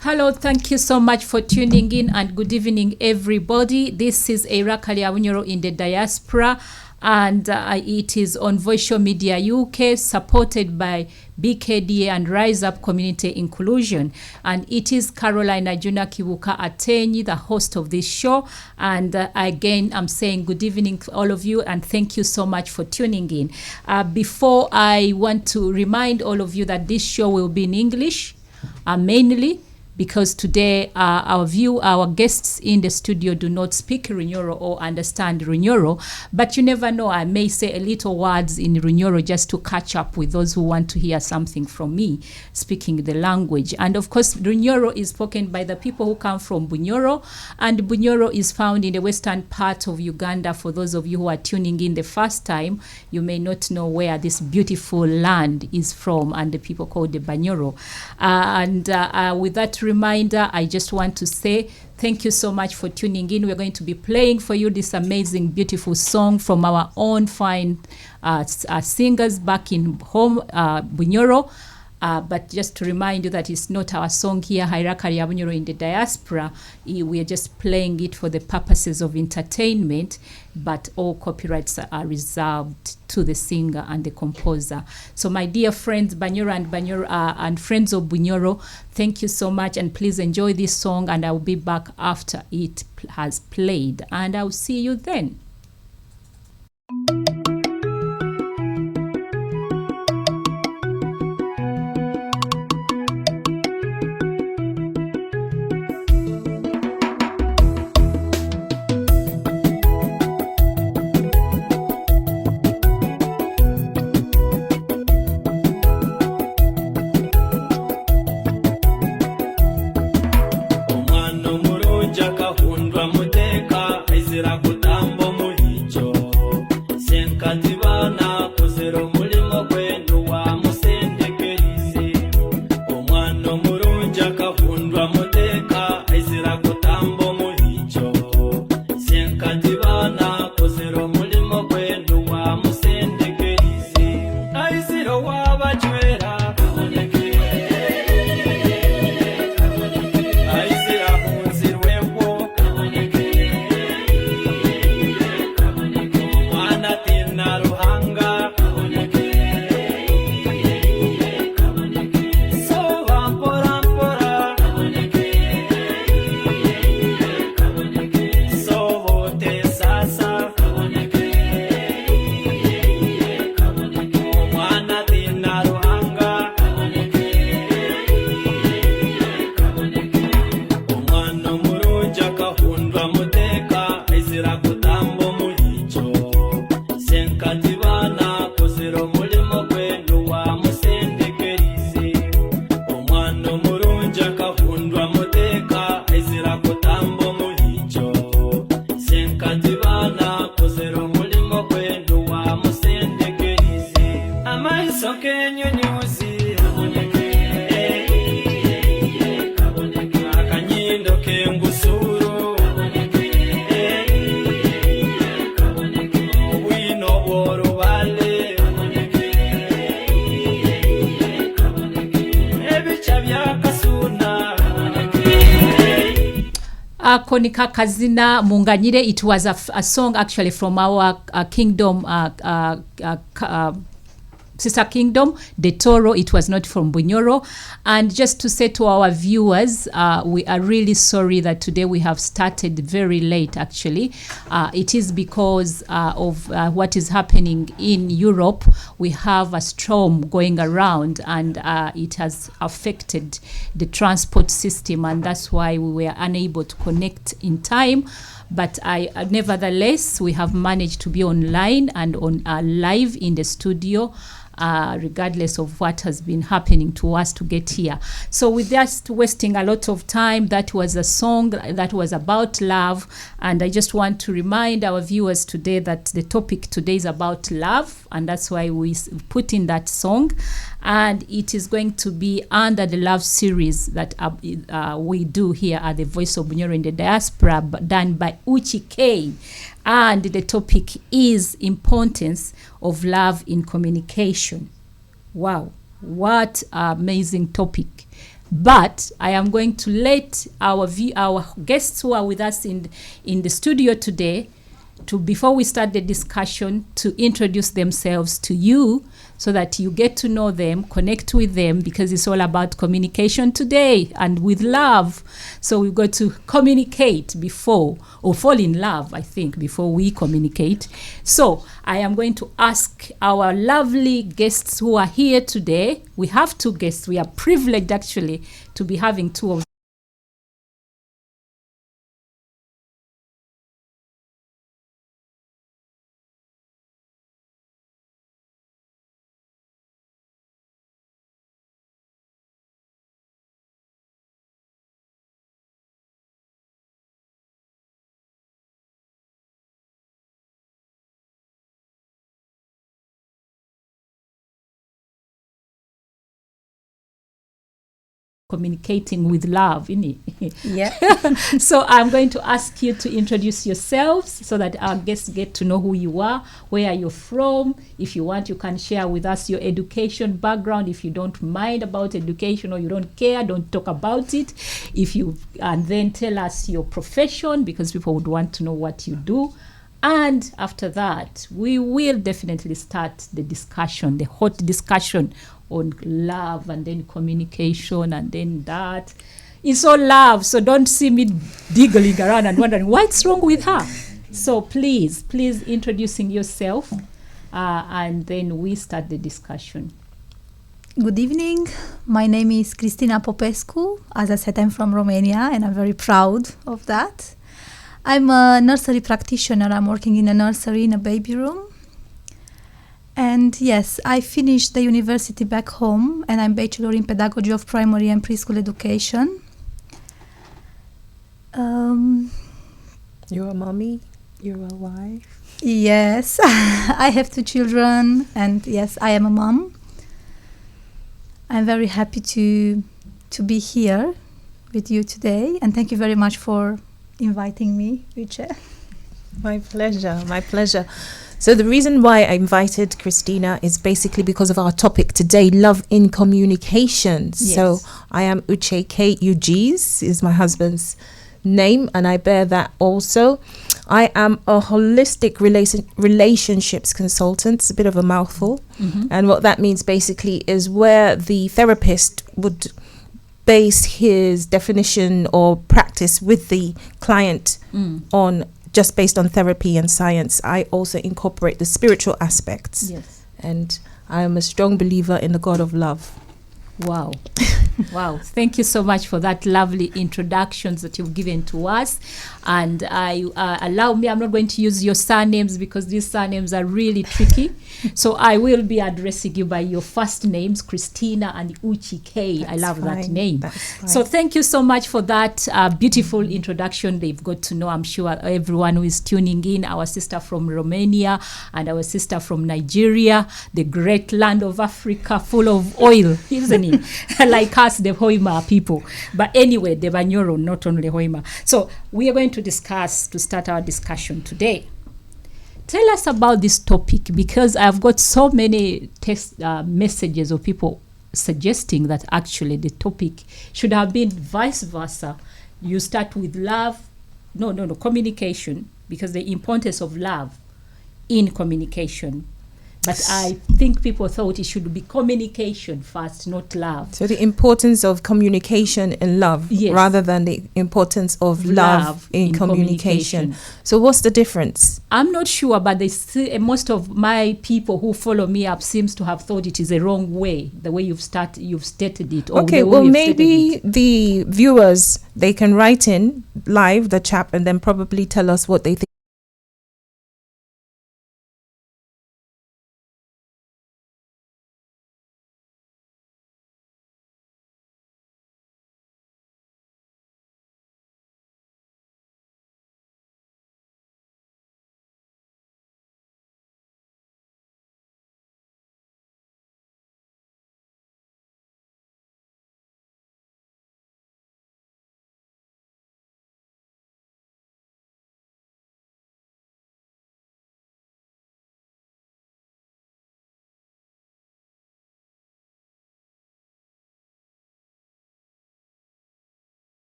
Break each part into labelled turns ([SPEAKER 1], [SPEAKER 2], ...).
[SPEAKER 1] Hello, thank you so much for tuning in and good evening, everybody. This is Iraka Liabunyoro in the diaspora, and it is on Voice Media UK, supported by BKDA and Rise Up Community Inclusion. And it is Caroline Ajuna Kibuuka Ateenyi, the host of this show. And again, I'm saying good evening to all of you, and thank you so much for tuning in. Before I want to remind all of you that this show will be in English, mainly, because today our guests in the studio do not speak Runyoro or understand Runyoro, but you never know, I may say a little words in Runyoro just to catch up with those who want to hear something from me speaking the language. And of course, Runyoro is spoken by the people who come from Bunyoro, and Bunyoro is found in the western part of Uganda. For those of you who are tuning in the first time, you may not know where this beautiful land is from, and the people called the Banyoro. With that reminder, I just want to say thank you so much for tuning in. We're going to be playing for you this amazing, beautiful song from our own fine singers back in home, Bunyoro. But just to remind you that it's not our song here, Iraka Liabunyoro in the diaspora. We are just playing it for the purposes of entertainment, but all copyrights are reserved to the singer and the composer. So my dear friends, Banyoro and friends of Bunyoro, thank you so much, and please enjoy this song, and I'll be back after it has played, and I'll see you then. Konika Kazina Munganyire. It was a song actually from our Kingdom Sister Kingdom, De Toro. It was not from Bunyoro. And just to say to our viewers, we are really sorry that today we have started very late, actually. It is because of what is happening in Europe. We have a storm going around, and it has affected the transport system, and that's why we were unable to connect in time. But nevertheless, we have managed to be online and on live in the studio, regardless of what has been happening to us to get here. So with just wasting a lot of time, that was a song that was about love. And I just want to remind our viewers today that the topic today is about love. And that's why we put in that song. And it is going to be under the love series that we do here at the Voice of Bunyoro in the Diaspora, done by Uche. And the topic is importance of love in communication. Wow, what an amazing topic. But I am going to let our guests who are with us in the studio today, before we start the discussion, to introduce themselves to you so that you get to know them, connect with them, because it's all about communication today and with love. So we've got to communicate before, or fall in love, I think, before we communicate. So I am going to ask our lovely guests who are here today. We have two guests. We are privileged, actually, to be having two of them. Communicating with love, innit?
[SPEAKER 2] Yeah.
[SPEAKER 1] So I'm going to ask you to introduce yourselves so that our guests get to know who you are, where you're from. If you want, you can share with us your education background. If you don't mind about education or you don't care, don't talk about it. And then tell us your profession, because people would want to know what you do. And after that, we will definitely start the discussion, the hot discussion on love, and then communication, and then that. It's all love, so don't see me diggling around and wondering what's wrong with her. So please introducing yourself, and then we start the discussion.
[SPEAKER 2] Good evening. My name is Christina Popescu. As I said, I'm from Romania, and I'm very proud of that. I'm a nursery practitioner. I'm working in a nursery in a baby room. And yes, I finished the university back home, and I'm bachelor in pedagogy of primary and preschool education.
[SPEAKER 3] You're a mommy, you're a wife.
[SPEAKER 2] Yes, I have 2 children, and yes, I am a mom. I'm very happy to be here with you today, and thank you very much for inviting me, Uche.
[SPEAKER 3] My pleasure. So the reason why I invited Christina is basically because of our topic today, love in communications.
[SPEAKER 1] Yes.
[SPEAKER 3] So I am Uche, Giourtzis is my husband's name, and I bear that also. I am a holistic relationships consultant. It's a bit of a mouthful. Mm-hmm. And what that means basically is where the therapist would base his definition or practice with the client on just based on therapy and science. I also incorporate the spiritual aspects.
[SPEAKER 1] Yes.
[SPEAKER 3] And I am a strong believer in the God of love.
[SPEAKER 1] Wow. Wow. Thank you so much for that lovely introductions that you've given to us. And allow me, I'm not going to use your surnames because these surnames are really tricky. So I will be addressing you by your first names, Christina and Uche. I love that name. So thank you so much for that beautiful introduction. They've got to know, I'm sure, everyone who is tuning in, our sister from Romania and our sister from Nigeria, the great land of Africa full of oil, isn't it? Like us, the Hoima people. But anyway, the Banyoro, not only Hoima. So we are going to discuss, to start our discussion today. Tell us about this topic, because I've got so many text messages of people suggesting that actually the topic should have been vice versa. You start with love, communication, because the importance of love in communication. But I think people thought it should be communication first, not love.
[SPEAKER 3] So the importance of communication and love,
[SPEAKER 1] Yes.
[SPEAKER 3] rather than the importance of love in communication. So what's the difference?
[SPEAKER 1] I'm not sure, but most of my people who follow me up seems to have thought it is a wrong way, the way you've stated it. Or
[SPEAKER 3] Okay,
[SPEAKER 1] the way
[SPEAKER 3] well,
[SPEAKER 1] you've
[SPEAKER 3] maybe
[SPEAKER 1] stated it.
[SPEAKER 3] the viewers, they can write in live the chat and then probably tell us what they think.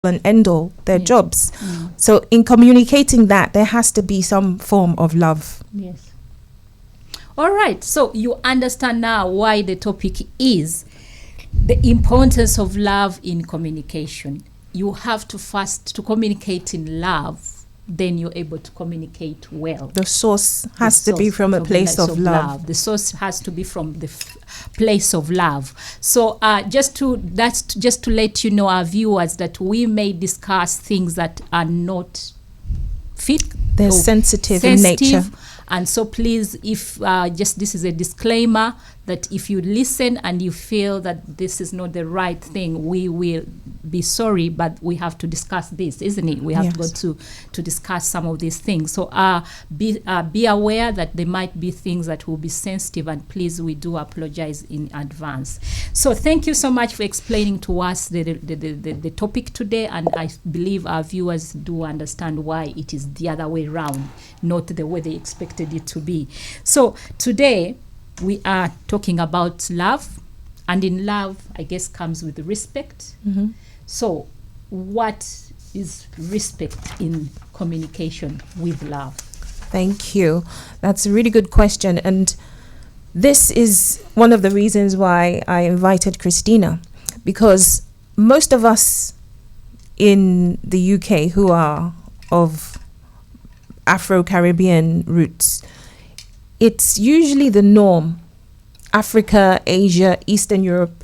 [SPEAKER 3] And end all their
[SPEAKER 1] Yes.
[SPEAKER 3] jobs. So in communicating that, there has to be some form of love.
[SPEAKER 1] Yes. All right. So you understand now why the topic is the importance of love in communication. You have to first to communicate in love, then you're able to communicate well.
[SPEAKER 3] The source has to be from a place of love.
[SPEAKER 1] The source has to be from the place of love. So just to let you know, our viewers, that we may discuss things that are not fit.
[SPEAKER 3] They're
[SPEAKER 1] or
[SPEAKER 3] sensitive in nature.
[SPEAKER 1] And so please, if this is a disclaimer, that if you listen and you feel that this is not the right thing, we will be sorry, but we have to discuss this, isn't it? We have to go to discuss some of these things. So be aware that there might be things that will be sensitive, and please, we do apologize in advance. So thank you so much for explaining to us the topic today, and I believe our viewers do understand why it is the other way around, not the way they expected it to be. So today we are talking about love, and in love, I guess, comes with respect.
[SPEAKER 3] Mm-hmm.
[SPEAKER 1] So what is respect in communication with love?
[SPEAKER 3] Thank you. That's a really good question. And this is one of the reasons why I invited Christina, because most of us in the UK who are of Afro-Caribbean roots, it's usually the norm. Africa, Asia, Eastern Europe,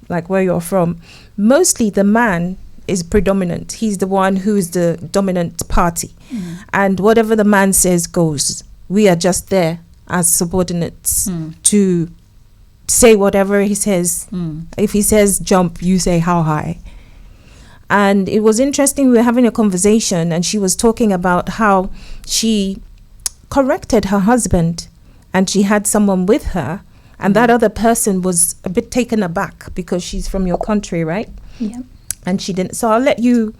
[SPEAKER 3] like where you're from, mostly the man is predominant. He's the one who is the dominant party. And whatever the man says goes. We are just there as subordinates to say whatever he says. If he says jump, you say how high. And it was interesting, we were having a conversation and she was talking about how she corrected her husband and she had someone with her, and that other person was a bit taken aback because she's from your country, right?
[SPEAKER 2] Yeah.
[SPEAKER 3] And she didn't. So I'll let you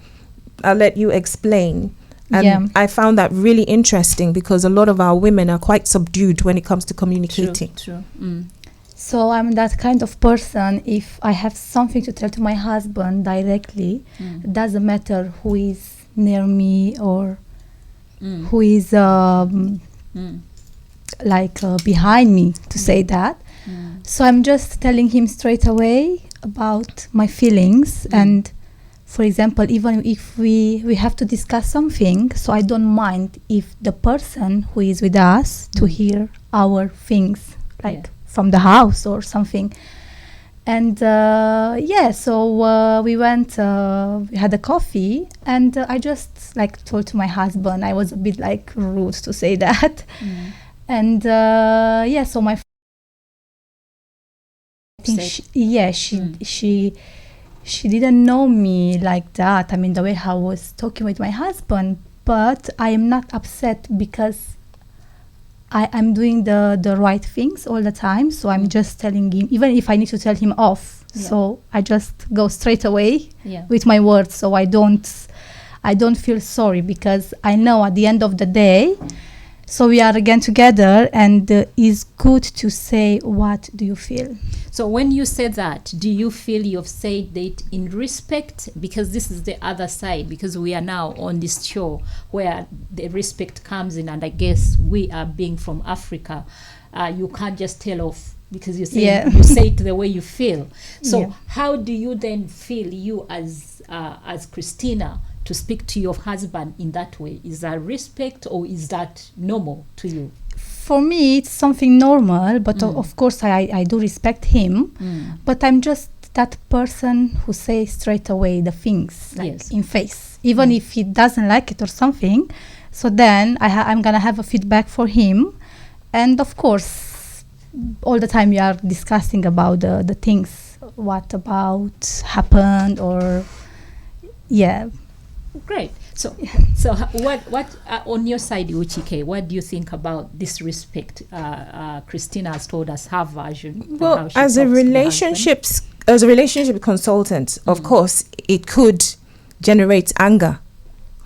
[SPEAKER 3] explain. And
[SPEAKER 2] Yeah.
[SPEAKER 3] I found that really interesting because a lot of our women are quite subdued when it comes to communicating.
[SPEAKER 1] True.
[SPEAKER 2] So I'm that kind of person, if I have something to tell to my husband directly, it doesn't matter who is near me or who is behind me to say that. So I'm just telling him straight away about my feelings. And for example, even if we have to discuss something, so I don't mind if the person who is with us to hear our things, from the house or something. And so we went, we had a coffee, and I just told to my husband, I was a bit rude to say that. And so my she didn't know me like that. I mean, the way I was talking with my husband, but I am not upset because I'm doing the right things all the time. So I'm just telling him, even if I need to tell him off. Yeah. So I just go straight away with my words. So I don't feel sorry, because I know at the end of the day, so we are again together, and it's good to say, what do you feel?
[SPEAKER 1] So when you say that, do you feel you've said it in respect? Because this is the other side, because we are now on this show where the respect comes in, and I guess we are being from Africa. You can't just tell off because you say you say it the way you feel. So how do you then feel you as Christina to speak to your husband in that way? Is that respect or is that normal to you?
[SPEAKER 2] For me, it's something normal, but of course I do respect him. But I'm just that person who says straight away the things, like in face, even if he doesn't like it or something. So then I'm gonna have a feedback for him, and of course, all the time we are discussing about the things, what about happened, or
[SPEAKER 1] Great. So what on your side, Uche, what do you think about this respect? Christina has told us her version.
[SPEAKER 3] Well, as a relationship consultant, of course, it could generate anger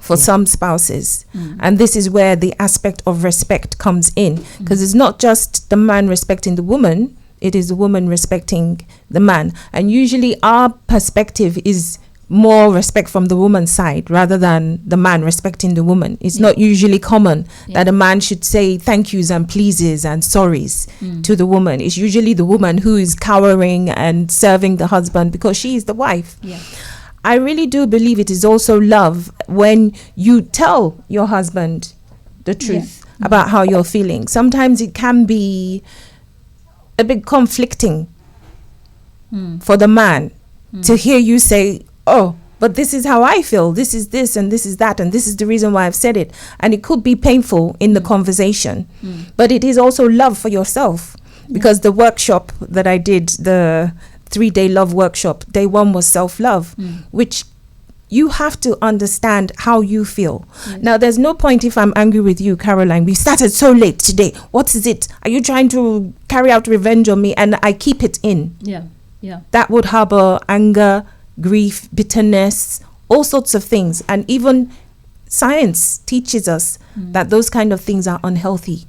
[SPEAKER 3] for some spouses. And this is where the aspect of respect comes in, because it's not just the man respecting the woman, it is the woman respecting the man. And usually our perspective is more respect from the woman's side rather than the man respecting the woman. It's not usually common that a man should say thank yous and pleases and sorries to the woman. It's usually the woman who is cowering and serving the husband because she is the wife. I really do believe it is also love when you tell your husband the truth about how you're feeling. Sometimes it can be a bit conflicting for the man to hear you say, oh, but this is how I feel. This is this and this is that. And this is the reason why I've said it. And it could be painful in the conversation. But it is also love for yourself. Because the workshop that I did, the 3-day love workshop, day 1 was self-love, which you have to understand how you feel. Now, there's no point if I'm angry with you, Caroline. We started so late today. What is it? Are you trying to carry out revenge on me? And I keep it in. That would harbor anger, grief, bitterness, all sorts of things. And even science teaches us that those kind of things are unhealthy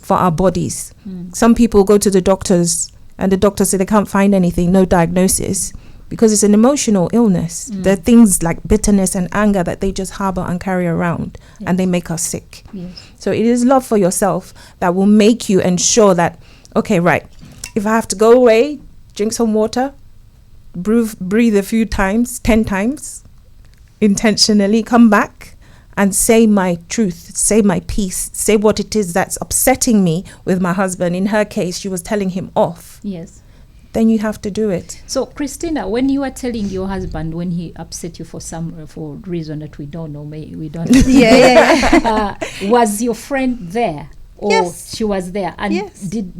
[SPEAKER 3] for our bodies. Some people go to the doctors and the doctor say they can't find anything, no diagnosis, because it's an emotional illness. There are things like bitterness and anger that they just harbor and carry around and they make us sick. So it is love for yourself that will make you ensure that, okay, right, if I have to go away, drink some water, breathe a few times, 10 times, intentionally come back and say my truth, say my piece, say what it is that's upsetting me with my husband. In her case, she was telling him off. Then you have to do it.
[SPEAKER 1] So, Christina, when you are telling your husband when he upset you for reason that we don't know, we don't know, was your friend there? Or she was there? And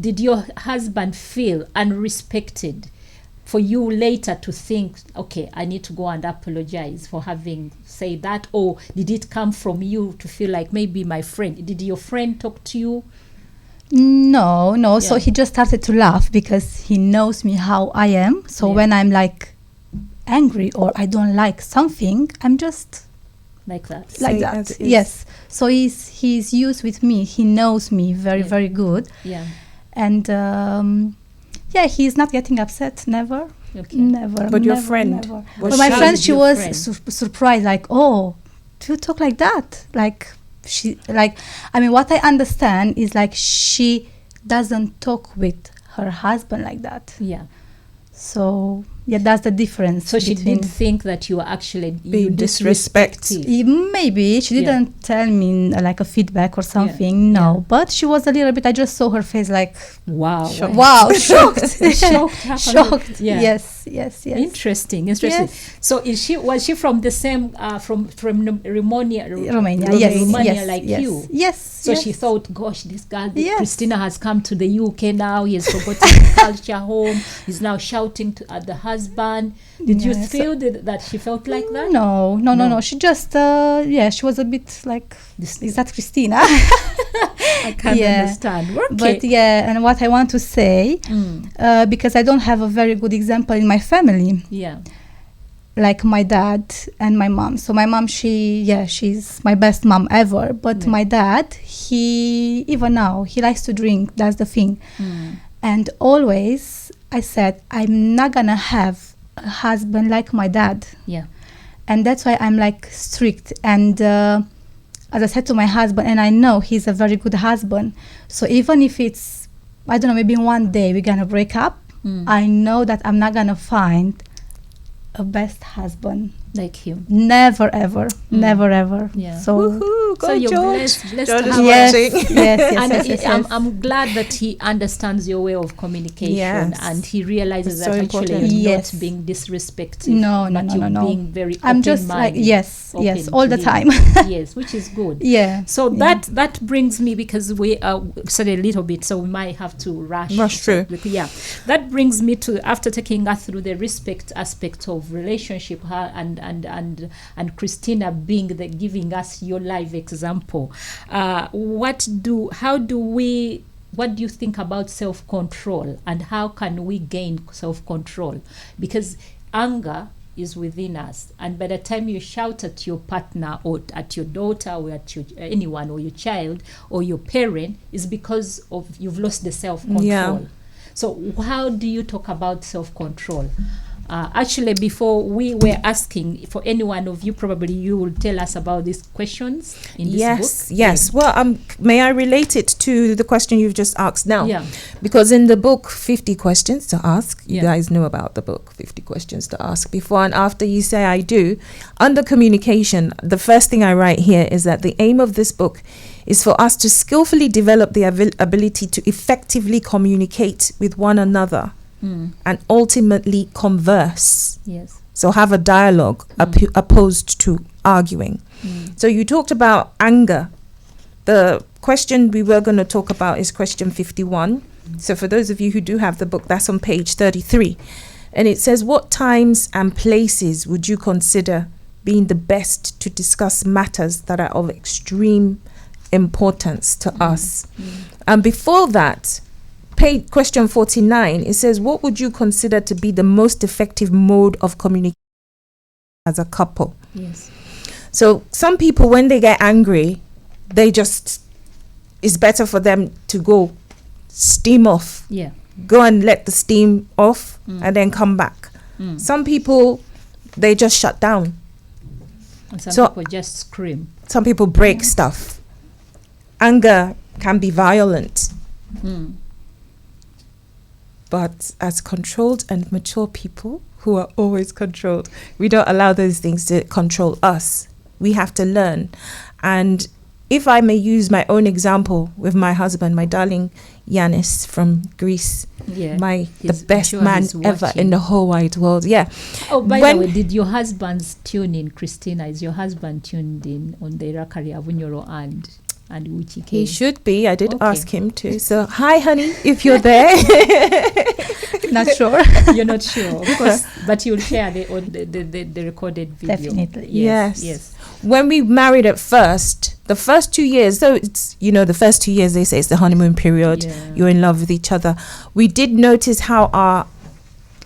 [SPEAKER 1] did your husband feel unrespected for you later to think, okay, I need to go and apologize for having said that? Or did it come from you to feel like maybe my friend, did your friend talk to you?
[SPEAKER 2] No. So he just started to laugh because he knows me how I am. So when I'm like angry or I don't like something, I'm just
[SPEAKER 1] like that.
[SPEAKER 2] Yes. So he's used with me. He knows me very, very good. And he's not getting upset. Never. Never.
[SPEAKER 3] But your friend,
[SPEAKER 2] never. But my friend, she was surprised. Like, oh, do you talk like that? Like she, like, I mean, what I understand is like she doesn't talk with her husband like that. So that's the difference.
[SPEAKER 1] So she didn't think that you were actually being disrespectful.
[SPEAKER 2] Maybe she didn't tell me like a feedback or something. No, but she was a little bit. I just saw her face like shocked. Shocked. Yes.
[SPEAKER 1] Interesting. So was she from the same from Romania?
[SPEAKER 2] Yes.
[SPEAKER 1] Like you.
[SPEAKER 2] Yes.
[SPEAKER 1] So she thought, gosh, this girl, Christina has come to the UK now. He has forgotten the culture home. He's now shouting at the husband. Did you feel that she felt like that?
[SPEAKER 2] No. She just, she was a bit like, is that Christina?
[SPEAKER 1] I can't understand. Okay.
[SPEAKER 2] But and what I want to say, because I don't have a very good example in my family. Like my dad and my mom. So my mom, she's my best mom ever. But my dad, even now, he likes to drink. That's the thing. And always, I said, I'm not gonna have a husband like my dad.
[SPEAKER 1] Yeah.
[SPEAKER 2] And that's why I'm like strict. And as I said to my husband, and I know he's a very good husband. So even if it's, I don't know, maybe one day we're gonna break up, I know that I'm not gonna find a best husband
[SPEAKER 1] like him.
[SPEAKER 2] Never ever, never ever.
[SPEAKER 1] Yeah.
[SPEAKER 2] So
[SPEAKER 3] Woohoo, go
[SPEAKER 1] so you're
[SPEAKER 3] George.
[SPEAKER 1] blessed
[SPEAKER 3] George
[SPEAKER 1] to
[SPEAKER 3] is
[SPEAKER 1] have
[SPEAKER 2] yes,
[SPEAKER 3] watching.
[SPEAKER 2] yes.
[SPEAKER 1] I'm glad that he understands your way of communication,
[SPEAKER 3] Yes.
[SPEAKER 1] and he realizes
[SPEAKER 3] It's
[SPEAKER 1] that
[SPEAKER 3] so
[SPEAKER 1] actually
[SPEAKER 3] important.
[SPEAKER 1] you're
[SPEAKER 2] Yes.
[SPEAKER 1] not being disrespectful.
[SPEAKER 2] No,
[SPEAKER 1] but you're
[SPEAKER 2] no.
[SPEAKER 1] being very
[SPEAKER 2] I'm just like,
[SPEAKER 1] open-minded,
[SPEAKER 2] yes,
[SPEAKER 1] open
[SPEAKER 2] all
[SPEAKER 1] to
[SPEAKER 2] the
[SPEAKER 1] him.
[SPEAKER 2] time.
[SPEAKER 1] Yes, which is good.
[SPEAKER 2] Yeah.
[SPEAKER 1] So that brings me, because we said a little bit, so we might have to rush
[SPEAKER 3] through.
[SPEAKER 1] Yeah, that brings me to, after taking us through the respect aspect of relationship, her and Christina being giving us your live example. What do you think about self-control, and how can we gain self-control? Because anger is within us, and by the time you shout at your partner or at your daughter or at anyone, or your child or your parent, is because of you've lost the self-control.
[SPEAKER 3] Yeah.
[SPEAKER 1] So how do you talk about self-control? Actually, before we were asking, for any one of you, probably you will tell us about these questions in this book.
[SPEAKER 3] Yes. Well, may I relate it to the question you've just asked now?
[SPEAKER 1] Yeah.
[SPEAKER 3] Because in the book, 50 Questions to Ask, you
[SPEAKER 1] Yeah.
[SPEAKER 3] guys know about the book, 50 Questions to Ask. Before and after you say I do, under communication, the first thing I write here is that the aim of this book is for us to skillfully develop the ability to effectively communicate with one another and ultimately converse.
[SPEAKER 1] Yes.
[SPEAKER 3] So have a dialogue opposed to arguing. So you talked about anger. The question we were going to talk about is question 51. So for those of you who do have the book, that's on page 33. And it says, what times and places would you consider being the best to discuss matters that are of extreme importance to us? And before that, question 49, it says, what would you consider to be the most effective mode of communication as a couple?
[SPEAKER 1] Yes.
[SPEAKER 3] So some people, when they get angry, it's better for them to go steam off.
[SPEAKER 1] Yeah.
[SPEAKER 3] Go and let the steam off and then come back. Some people, they just shut down.
[SPEAKER 1] And some people just scream.
[SPEAKER 3] Some people break stuff. Anger can be violent. But as controlled and mature people who are always controlled, we don't allow those things to control us. We have to learn. And if I may use my own example with my husband, my darling Yanis from Greece, the best man ever in the whole wide world. Yeah.
[SPEAKER 1] Oh, by the way, did your husband's tune in, Christina? Is your husband tuned in on the Rakari Avunyoro and Uche?
[SPEAKER 3] He should be. I did ask him to. So, hi, honey, if you're there.
[SPEAKER 2] Not sure.
[SPEAKER 1] You're not sure, of course, but you'll share the recorded video.
[SPEAKER 2] Definitely.
[SPEAKER 3] Yes. When we married at first, the first 2 years, though it's, the first 2 years, they say it's the honeymoon period. Yeah. You're in love with each other. We did notice how our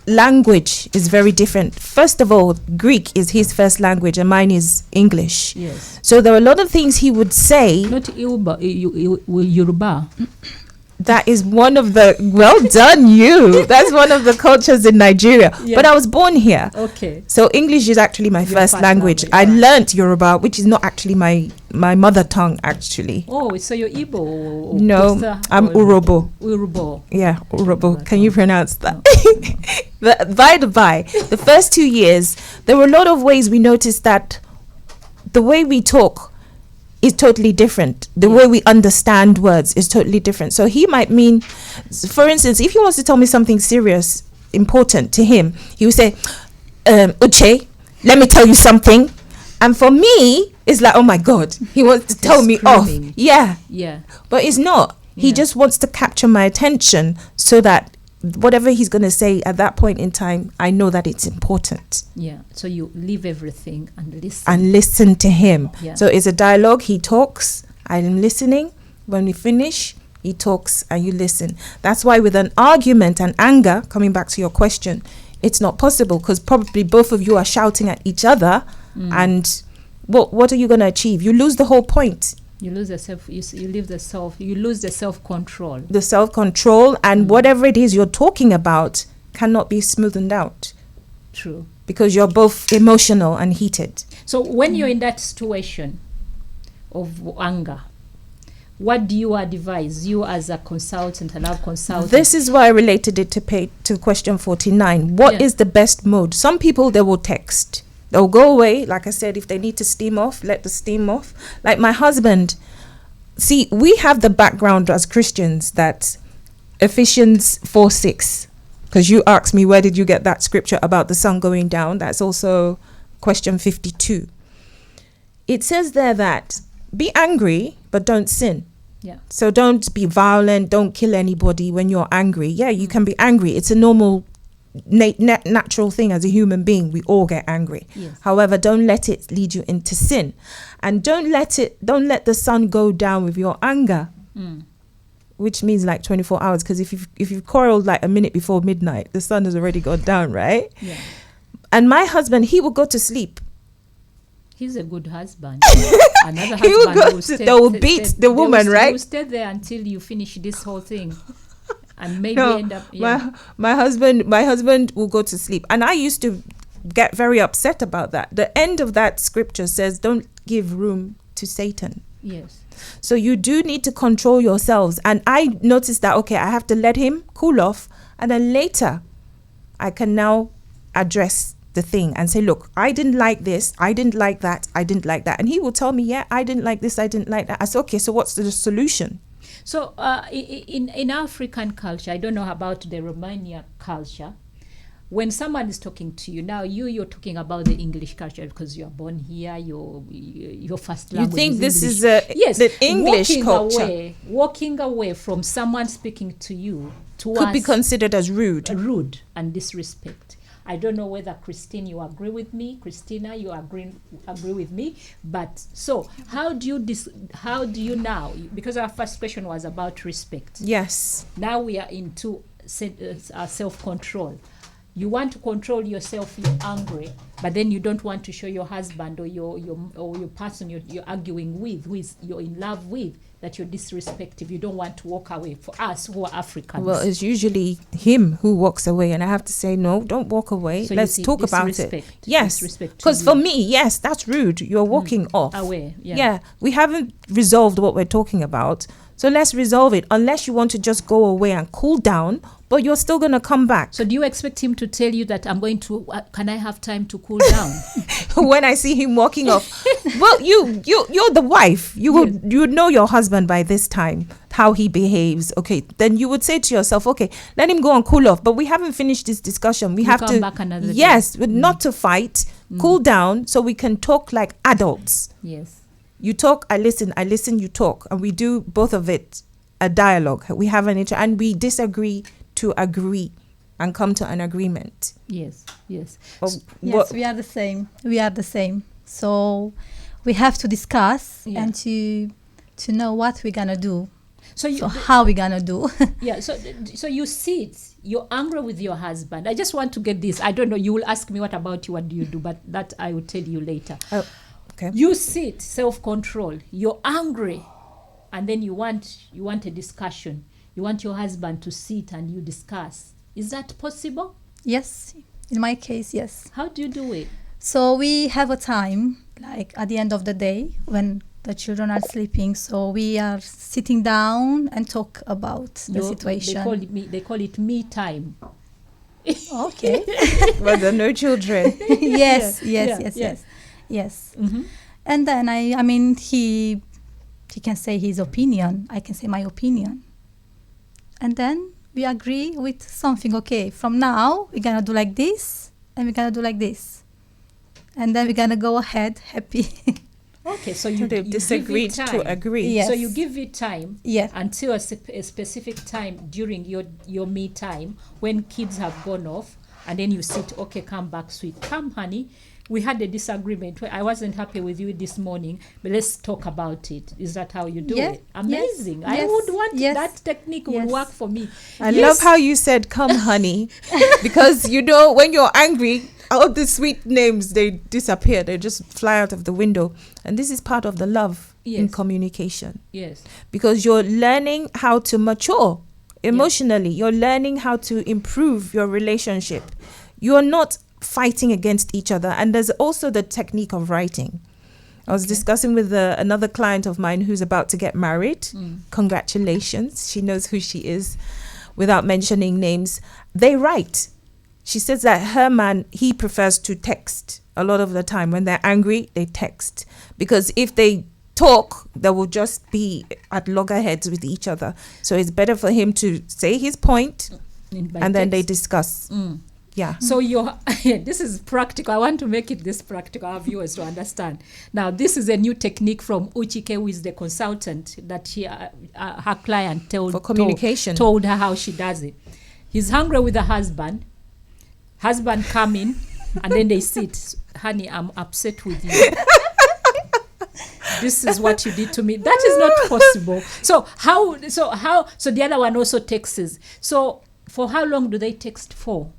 [SPEAKER 3] language is very different. First of all, Greek is his first language and mine is English.
[SPEAKER 1] Yes.
[SPEAKER 3] So there are a lot of things he would say.
[SPEAKER 1] Not Yoruba.
[SPEAKER 3] That is one of the, well done you. That's one of the cultures in Nigeria. Yeah. But I was born here.
[SPEAKER 1] Okay.
[SPEAKER 3] So English is actually my first language. I learnt Yoruba, which is not actually my mother tongue, actually.
[SPEAKER 1] Oh, so you're Igbo?
[SPEAKER 3] No, I'm Urobo.
[SPEAKER 1] Urobo.
[SPEAKER 3] Yeah, Urobo. Can you pronounce that? No. By the first 2 years, there were a lot of ways we noticed that the way we talk is totally different. The way we understand words is totally different. So he might mean, for instance, if he wants to tell me something serious, important to him, he would say, Uche, let me tell you something. And for me, it's like, oh my God, he wants to tell me off. Yeah. But it's not. He just wants to capture my attention so that whatever he's going to say at that point in time, I know that it's important.
[SPEAKER 1] Yeah. So you leave everything and listen.
[SPEAKER 3] And listen to him.
[SPEAKER 1] Yeah.
[SPEAKER 3] So it's a dialogue. He talks, I'm listening. When we finish, he talks and you listen. That's why with an argument and anger, coming back to your question, it's not possible because probably both of you are shouting at each other. And what are you going to achieve? You lose the whole point.
[SPEAKER 1] You lose the self. You lose the self-control.
[SPEAKER 3] The self-control and whatever it is you're talking about, cannot be smoothened out
[SPEAKER 1] True.
[SPEAKER 3] because you're both emotional and heated.
[SPEAKER 1] So when you're in that situation of anger, what do you advise, you as a consultant, a love consultant?
[SPEAKER 3] This is why I related it to question 49. What is the best mode? Some people, they will text. They'll go away. Like I said, if they need to steam off, let the steam off. Like my husband, see, we have the background as Christians that Ephesians 4:6, because you asked me, where did you get that scripture about the sun going down? That's also question 52. It says there that be angry, but don't sin.
[SPEAKER 1] Yeah.
[SPEAKER 3] So don't be violent. Don't kill anybody when you're angry. Yeah, you can be angry. It's a normal, natural thing as a human being. We all get angry.
[SPEAKER 1] Yes.
[SPEAKER 3] However, don't let it lead you into sin, and don't let the sun go down with your anger, which means like 24 hours. Because if you've quarreled like a minute before midnight, the sun has already gone down, right?
[SPEAKER 1] Yeah.
[SPEAKER 3] And my husband, he will go to sleep.
[SPEAKER 1] He's a good husband. Another
[SPEAKER 3] He will
[SPEAKER 1] husband
[SPEAKER 3] they will beat the woman, right?
[SPEAKER 1] He will stay there until you finish this whole thing, and maybe end up. Yeah.
[SPEAKER 3] My husband will go to sleep, and I used to get very upset about that. The end of that scripture says, "Don't give room to Satan."
[SPEAKER 1] Yes.
[SPEAKER 3] So you do need to control yourselves. And I noticed that, okay, I have to let him cool off, and then later I can now address the thing and say, look, I didn't like this, I didn't like that, I didn't like that. And he will tell me, yeah, I didn't like this, I didn't like that. I said, okay, so what's the solution?
[SPEAKER 1] So in African culture, I don't know about the Romania culture, when someone is talking to you, now you're talking about the English culture because you're born here, your first language
[SPEAKER 3] You think
[SPEAKER 1] is
[SPEAKER 3] this
[SPEAKER 1] English.
[SPEAKER 3] is the English culture.
[SPEAKER 1] Walking away from someone speaking to you
[SPEAKER 3] Could be considered as rude.
[SPEAKER 1] Rude and disrespect. I don't know whether Christine, you agree with me. Christina, you agree with me. But so, how do you now? Because our first question was about respect.
[SPEAKER 3] Yes.
[SPEAKER 1] Now we are into self-control. You want to control yourself. You're angry, but then you don't want to show your husband or your person you're arguing with, who is you're in love with, that you're disrespectful. You don't want to walk away. For us who are Africans,
[SPEAKER 3] well, it's usually him who walks away, and I have to say, no, don't walk away.
[SPEAKER 1] So
[SPEAKER 3] let's talk about it. Yes,
[SPEAKER 1] disrespect
[SPEAKER 3] because for me, yes, that's rude. You're walking off.
[SPEAKER 1] Away.
[SPEAKER 3] Yeah, we haven't resolved what we're talking about. So let's resolve it, unless you want to just go away and cool down, but you're still going to come back.
[SPEAKER 1] So do you expect him to tell you that I'm going to, can I have time to cool down?
[SPEAKER 3] When I see him walking off, well, you're the wife. You would know your husband by this time, how he behaves. Okay, then you would say to yourself, okay, let him go and cool off. But we haven't finished this discussion. We have
[SPEAKER 1] come
[SPEAKER 3] to
[SPEAKER 1] back another day.
[SPEAKER 3] Yes, not to fight, cool down, so we can talk like adults.
[SPEAKER 1] Yes.
[SPEAKER 3] You talk, I listen, you talk, and we do both of it, a dialogue. We have and we disagree to agree and come to an agreement.
[SPEAKER 1] Yes.
[SPEAKER 2] Yes, we are the same. So we have to discuss and to know what we're gonna do. So how we're gonna do.
[SPEAKER 1] Yeah, so you sit, you're angry with your husband. I just want to get this. I don't know, you will ask me what about you, what do you do, but that I will tell you later.
[SPEAKER 3] Okay.
[SPEAKER 1] You sit, self-control, you're angry, and then you want a discussion. You want your husband to sit and you discuss. Is that possible?
[SPEAKER 2] Yes, in my case, yes.
[SPEAKER 1] How do you do it?
[SPEAKER 2] So we have a time, like at the end of the day, when the children are sleeping. So we are sitting down and talk about the situation.
[SPEAKER 1] They call it me time.
[SPEAKER 2] Okay.
[SPEAKER 3] Well, there are no children.
[SPEAKER 2] Yes.
[SPEAKER 1] Mm-hmm.
[SPEAKER 2] And then I mean he can say his opinion, I can say my opinion, and then we agree with something. Okay, from now we're gonna do like this and we're gonna do like this, and then we're gonna go ahead happy.
[SPEAKER 1] Okay, so you
[SPEAKER 3] disagreed to agree.
[SPEAKER 2] Yes.
[SPEAKER 1] So you give it time,
[SPEAKER 2] yes,
[SPEAKER 1] until a specific time during your me time when kids have gone off, and then you sit. Okay, come back, sweet, come, honey. We had a disagreement. I wasn't happy with you this morning, but let's talk about it. Is that how you do it? Amazing.
[SPEAKER 2] Yes.
[SPEAKER 1] I would want that technique would
[SPEAKER 2] Yes.
[SPEAKER 1] work for me.
[SPEAKER 3] I love how you said, come, honey, because, when you're angry, all the sweet names, they disappear. They just fly out of the window. And this is part of the love in communication.
[SPEAKER 1] Yes.
[SPEAKER 3] Because you're learning how to mature emotionally. You're learning how to improve your relationship. You're not fighting against each other. And there's also the technique of writing. I was discussing with another client of mine who's about to get married. Congratulations. She knows who she is without mentioning names. They write. She says that her man, he prefers to text a lot of the time. When they're angry, they text. Because if they talk, they will just be at loggerheads with each other. So it's better for him to say his point and then they discuss. Yeah.
[SPEAKER 1] So this is practical. I want to make it this practical, our viewers to understand. Now, this is a new technique from Uche, who is the consultant that her client told her how she does it. He's hungry with the husband. Husband come in, and then they sit. Honey, I'm upset with you. This is what you did to me. That is not possible. So the other one also texts. So for how long do they text for?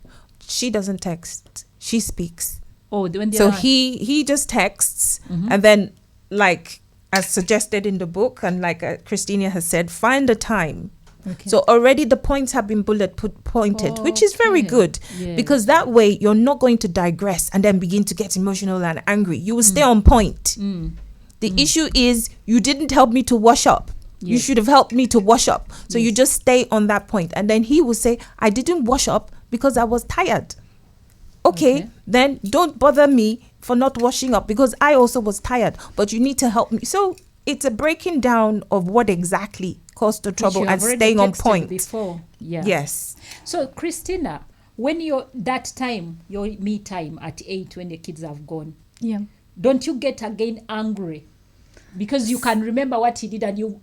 [SPEAKER 3] She doesn't text. She speaks.
[SPEAKER 1] Oh, when
[SPEAKER 3] so he just texts, and then, like as suggested in the book, and like Christina has said, find a time. Okay. So already the points have been pointed, which is very good, because that way you're not going to digress and then begin to get emotional and angry. You will stay on point. The issue is you didn't help me to wash up. You should have helped me to wash up. So you just stay on that point. And then he will say, I didn't wash up because I was tired. Okay, then don't bother me for not washing up because I also was tired. But you need to help me. So it's a breaking down of what exactly caused the trouble and staying on point.
[SPEAKER 1] Before. Yeah.
[SPEAKER 3] Yes.
[SPEAKER 1] So, Christina, when your me time at 8 when the kids have gone, don't you get again angry? Because you can remember what he did and you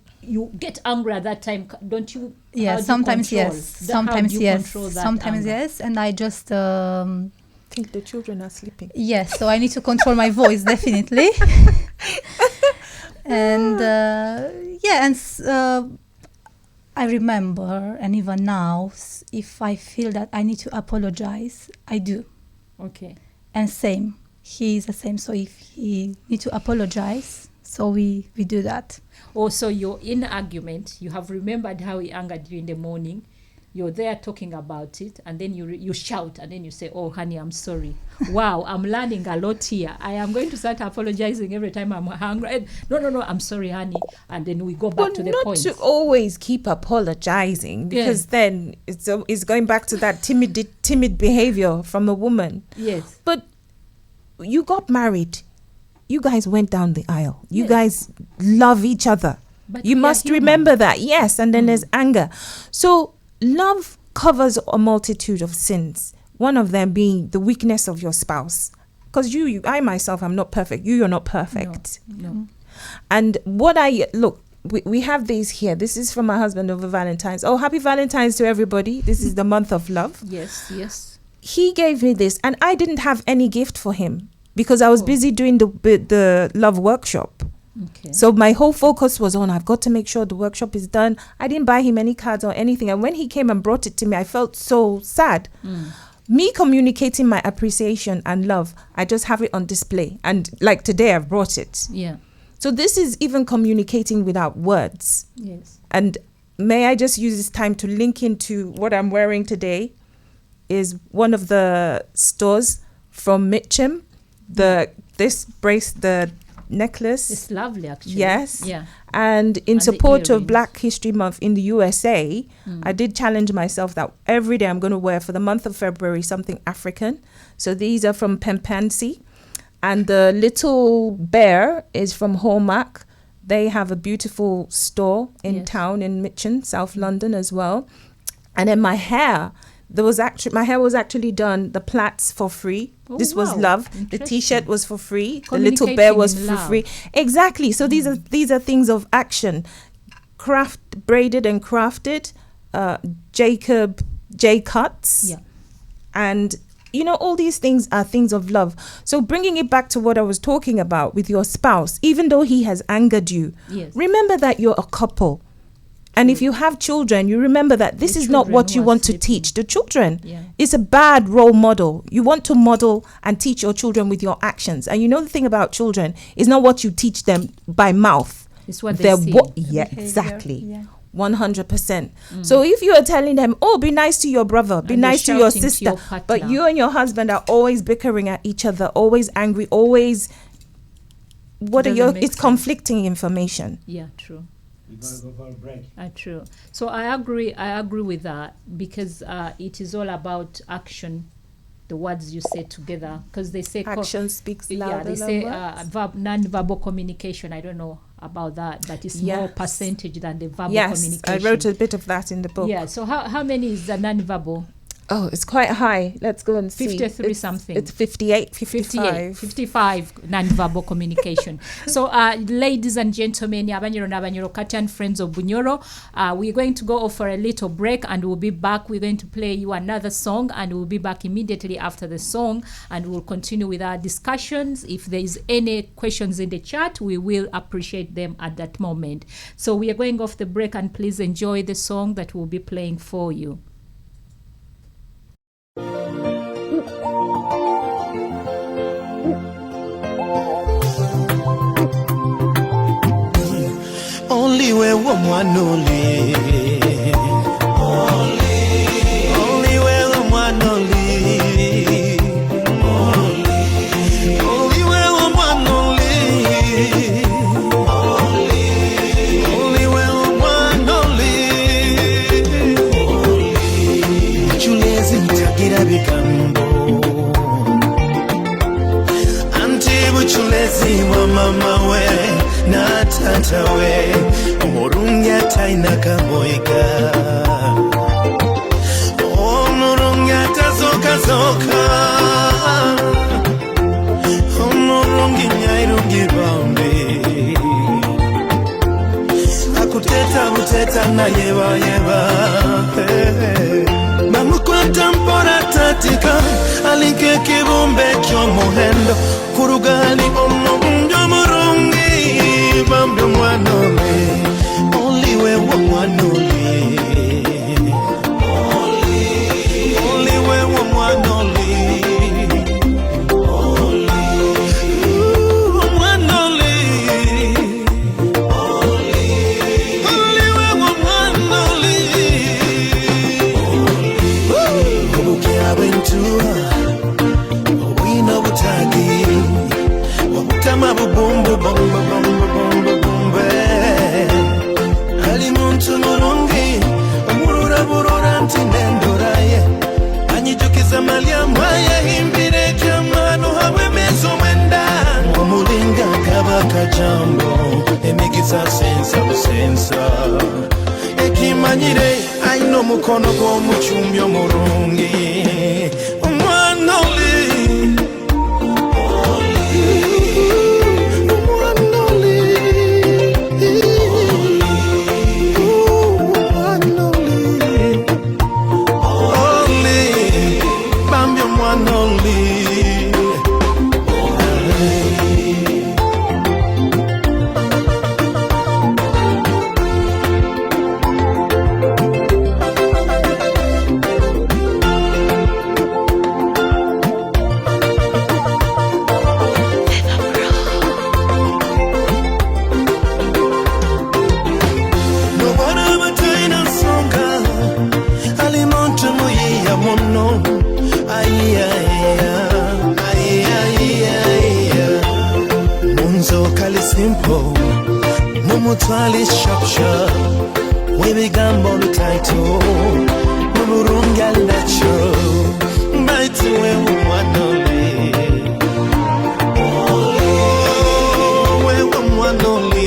[SPEAKER 1] get angry at that time, don't you?
[SPEAKER 2] Yeah, sometimes yes. Sometimes yes. And I just
[SPEAKER 3] think the children are sleeping.
[SPEAKER 2] Yes, so I need to control my voice, definitely. And I remember, and even now, if I feel that I need to apologize, I do.
[SPEAKER 1] Okay.
[SPEAKER 2] And same, he is the same. So if he need to apologize, so we do that.
[SPEAKER 1] Also, you're in argument. You have remembered how he angered you in the morning. You're there talking about it, and then you shout, and then you say, "Oh, honey, I'm sorry." Wow, I'm learning a lot here. I am going to start apologizing every time I'm hungry. No, I'm sorry, honey. And then we go back to the point.
[SPEAKER 3] Not to always keep apologizing, because then it's going back to that timid behavior from a woman.
[SPEAKER 1] Yes.
[SPEAKER 3] But you got married. You guys went down the aisle. You guys love each other. But you must remember that. Yes, and then there's anger. So love covers a multitude of sins. One of them being the weakness of your spouse. Because I myself, I'm not perfect. You're not perfect.
[SPEAKER 1] No.
[SPEAKER 3] And we have these here. This is from my husband over Valentine's. Oh, happy Valentine's to everybody. This is the month of love.
[SPEAKER 1] Yes.
[SPEAKER 3] He gave me this, and I didn't have any gift for him because I was busy doing the love workshop.
[SPEAKER 2] Okay.
[SPEAKER 3] So my whole focus was on, I've got to make sure the workshop is done. I didn't buy him any cards or anything. And when he came and brought it to me, I felt so sad. Me communicating my appreciation and love, I just have it on display. And like today, I've brought it.
[SPEAKER 1] Yeah.
[SPEAKER 3] So this is even communicating without words.
[SPEAKER 1] Yes.
[SPEAKER 3] And may I just use this time to link into what I'm wearing today is one of the stores from Mitcham. The necklace.
[SPEAKER 1] It's lovely, actually.
[SPEAKER 3] Yes.
[SPEAKER 1] Yeah.
[SPEAKER 3] And in support of Black History Month in the USA, I did challenge myself that every day I'm going to wear for the month of February something African. So these are from Pempansi. And the little bear is from Hallmark. They have a beautiful store in town in Mitcham, South London as well. And then my hair was actually done, the plaits for free.
[SPEAKER 1] Oh,
[SPEAKER 3] this was love. The t-shirt was for free. The little bear was for free. Exactly. So these are things of action. Braided and crafted. Jacob J cuts.
[SPEAKER 1] Yeah.
[SPEAKER 3] And all these things are things of love. So bringing it back to what I was talking about with your spouse, even though he has angered you, remember that you're a couple. And if you have children, you remember that this is not what you want to teach the children.
[SPEAKER 1] Yeah.
[SPEAKER 3] It's a bad role model. You want to model and teach your children with your actions. And the thing about children is not what you teach them by mouth.
[SPEAKER 1] It's what they see.
[SPEAKER 3] Exactly.
[SPEAKER 2] Yeah.
[SPEAKER 3] 100%. So if you are telling them, oh, be nice to your brother, be
[SPEAKER 1] And they're
[SPEAKER 3] nice to your
[SPEAKER 1] shouting to
[SPEAKER 3] sister,
[SPEAKER 1] your partner.
[SPEAKER 3] but you and your husband are always bickering at each other, always angry, always,
[SPEAKER 1] Doesn't make
[SPEAKER 3] it's
[SPEAKER 1] sense.
[SPEAKER 3] conflicting information.
[SPEAKER 1] Yeah, true.
[SPEAKER 4] You gotta go for a break.
[SPEAKER 1] True. So I agree with that, because it is all about action, the words you say together, because they say
[SPEAKER 3] Action speaks
[SPEAKER 1] yeah,
[SPEAKER 3] louder
[SPEAKER 1] they
[SPEAKER 3] than
[SPEAKER 1] say
[SPEAKER 3] words.
[SPEAKER 1] non-verbal communication. I don't know about that, but it's more
[SPEAKER 3] Yes.
[SPEAKER 1] percentage than the verbal
[SPEAKER 3] Yes,
[SPEAKER 1] communication.
[SPEAKER 3] I wrote a bit of that in the book.
[SPEAKER 1] Yeah, so how many is the non-verbal?
[SPEAKER 3] Oh, it's quite high. Let's go and see.
[SPEAKER 1] 53
[SPEAKER 3] It's-
[SPEAKER 1] something.
[SPEAKER 3] It's 58, 55.
[SPEAKER 1] 55 non-verbal communication. So, ladies and gentlemen, Abanyoro n'Abanyoro Kati and friends of Bunyoro, we're going to go off for a little break, and we'll be back. We're going to play you another song, and we'll be back immediately after the song, and we'll continue with our discussions. If there is any questions in the chat, we will appreciate them at that moment. So we are going off the break, and please enjoy the song that we'll be playing for you.
[SPEAKER 5] Only where woman only. Only where woman only. Only where woman only. Only where woman only. Chulezi mtagira bigambo. Anti buchulezi wa mama we. Na tata we omurungi ataina kamoiga omurungi atazokazoka omurungi nyairungi bambi akuteta buteta na yeba bamukwata mpora tatika alike kibumbe ky'omuhendo kurugali omurungi omurungi Bambio mwanole, only where mwanole, only where mwanole, mwanole, only where mwanole. Kubukia bentua, wina butagi, wabutama bubumbu bumbu. Ali muntu murungi umurura burura ntinendoraye anyijukiza malia mwaya himbire kyamano hawe mezo mwenda omulinga kabaka jambo emigisa sensa busensa ekimanyire aino mukono gw'omucumbi omurungi omwana oli Mumutwali shop shop, we began on the title. Mumurunga nacho, mighty we wanole. Oh, we wanole.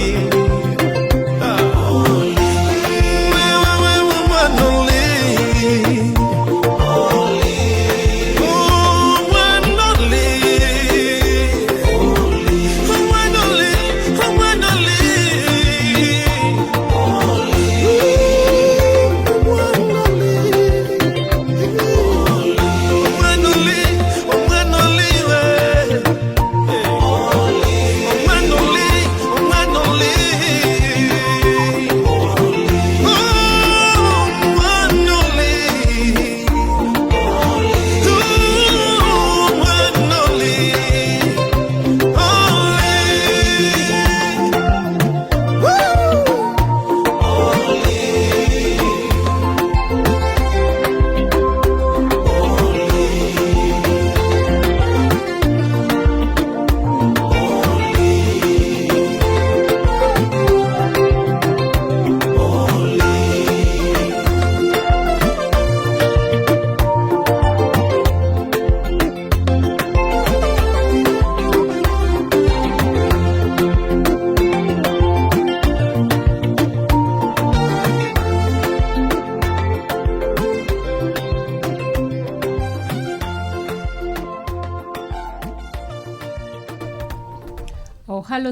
[SPEAKER 1] hello.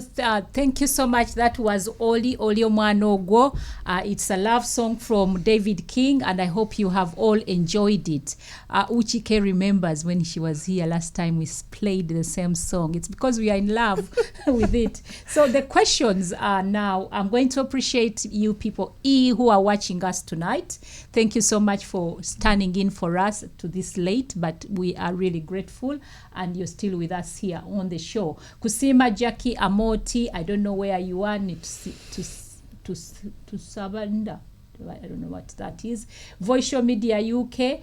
[SPEAKER 1] Thank you so much. That was Oli Omwanogo. It's a love song from David King, and I hope you have all enjoyed it. Uche remembers when she was here last time we played the same song. It's because we are in love with it. So the questions are now, I'm going to appreciate you people who are watching us tonight. Thank you so much for standing in for us to this late, but we are really grateful, and you're still with us here on the show. Kusima Jackie Amoti, I don't know where you are, to Sabanda. I don't know what that is. Voice Media UK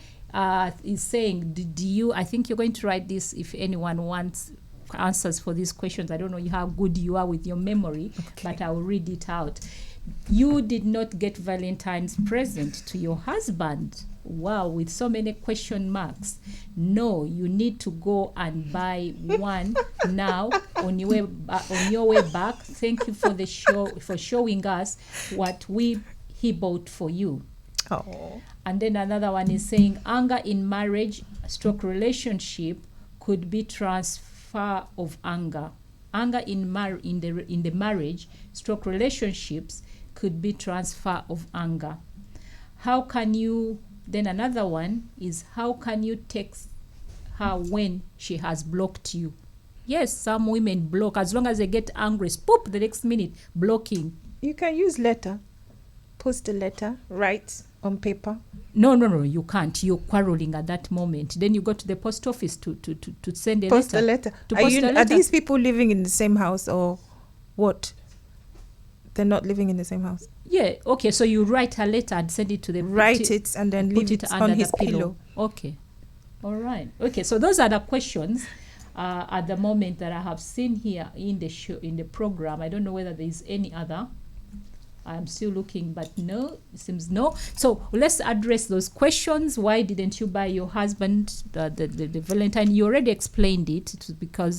[SPEAKER 1] is saying, do you, I think you're going to write this if anyone wants answers for these questions. I don't know how good you are with your memory, but I'll read it out. You did not get Valentine's present to your husband. Wow, with so many question marks. No, you need to go and buy one now on your way back. Thank you for the show, for showing us what he bought for you.
[SPEAKER 3] Oh.
[SPEAKER 1] And then another one is saying anger in marriage / relationship could be transfer of anger. Anger in the marriage / relationships could be transfer of anger. How can you? Then another one is, how can you text her when she has blocked you? Yes, some women block. As long as they get angry, spoop, the next minute, blocking.
[SPEAKER 3] You can use letter. Post a letter, write on paper.
[SPEAKER 1] No, you can't. You're quarreling at that moment. Then you go to the post office to send a
[SPEAKER 3] post
[SPEAKER 1] letter.
[SPEAKER 3] A letter.
[SPEAKER 1] To post a letter.
[SPEAKER 3] Are these people living in the same house or what? They're not living in the same house.
[SPEAKER 1] Yeah, okay, so you write a letter and send it to the...
[SPEAKER 3] Write it and then leave it on his pillow.
[SPEAKER 1] Okay, all right. Okay, so those are the questions at the moment that I have seen here in the show, in the program. I don't know whether there is any other. I'm still looking, but no, it seems no. So let's address those questions. Why didn't you buy your husband the Valentine? You already explained it,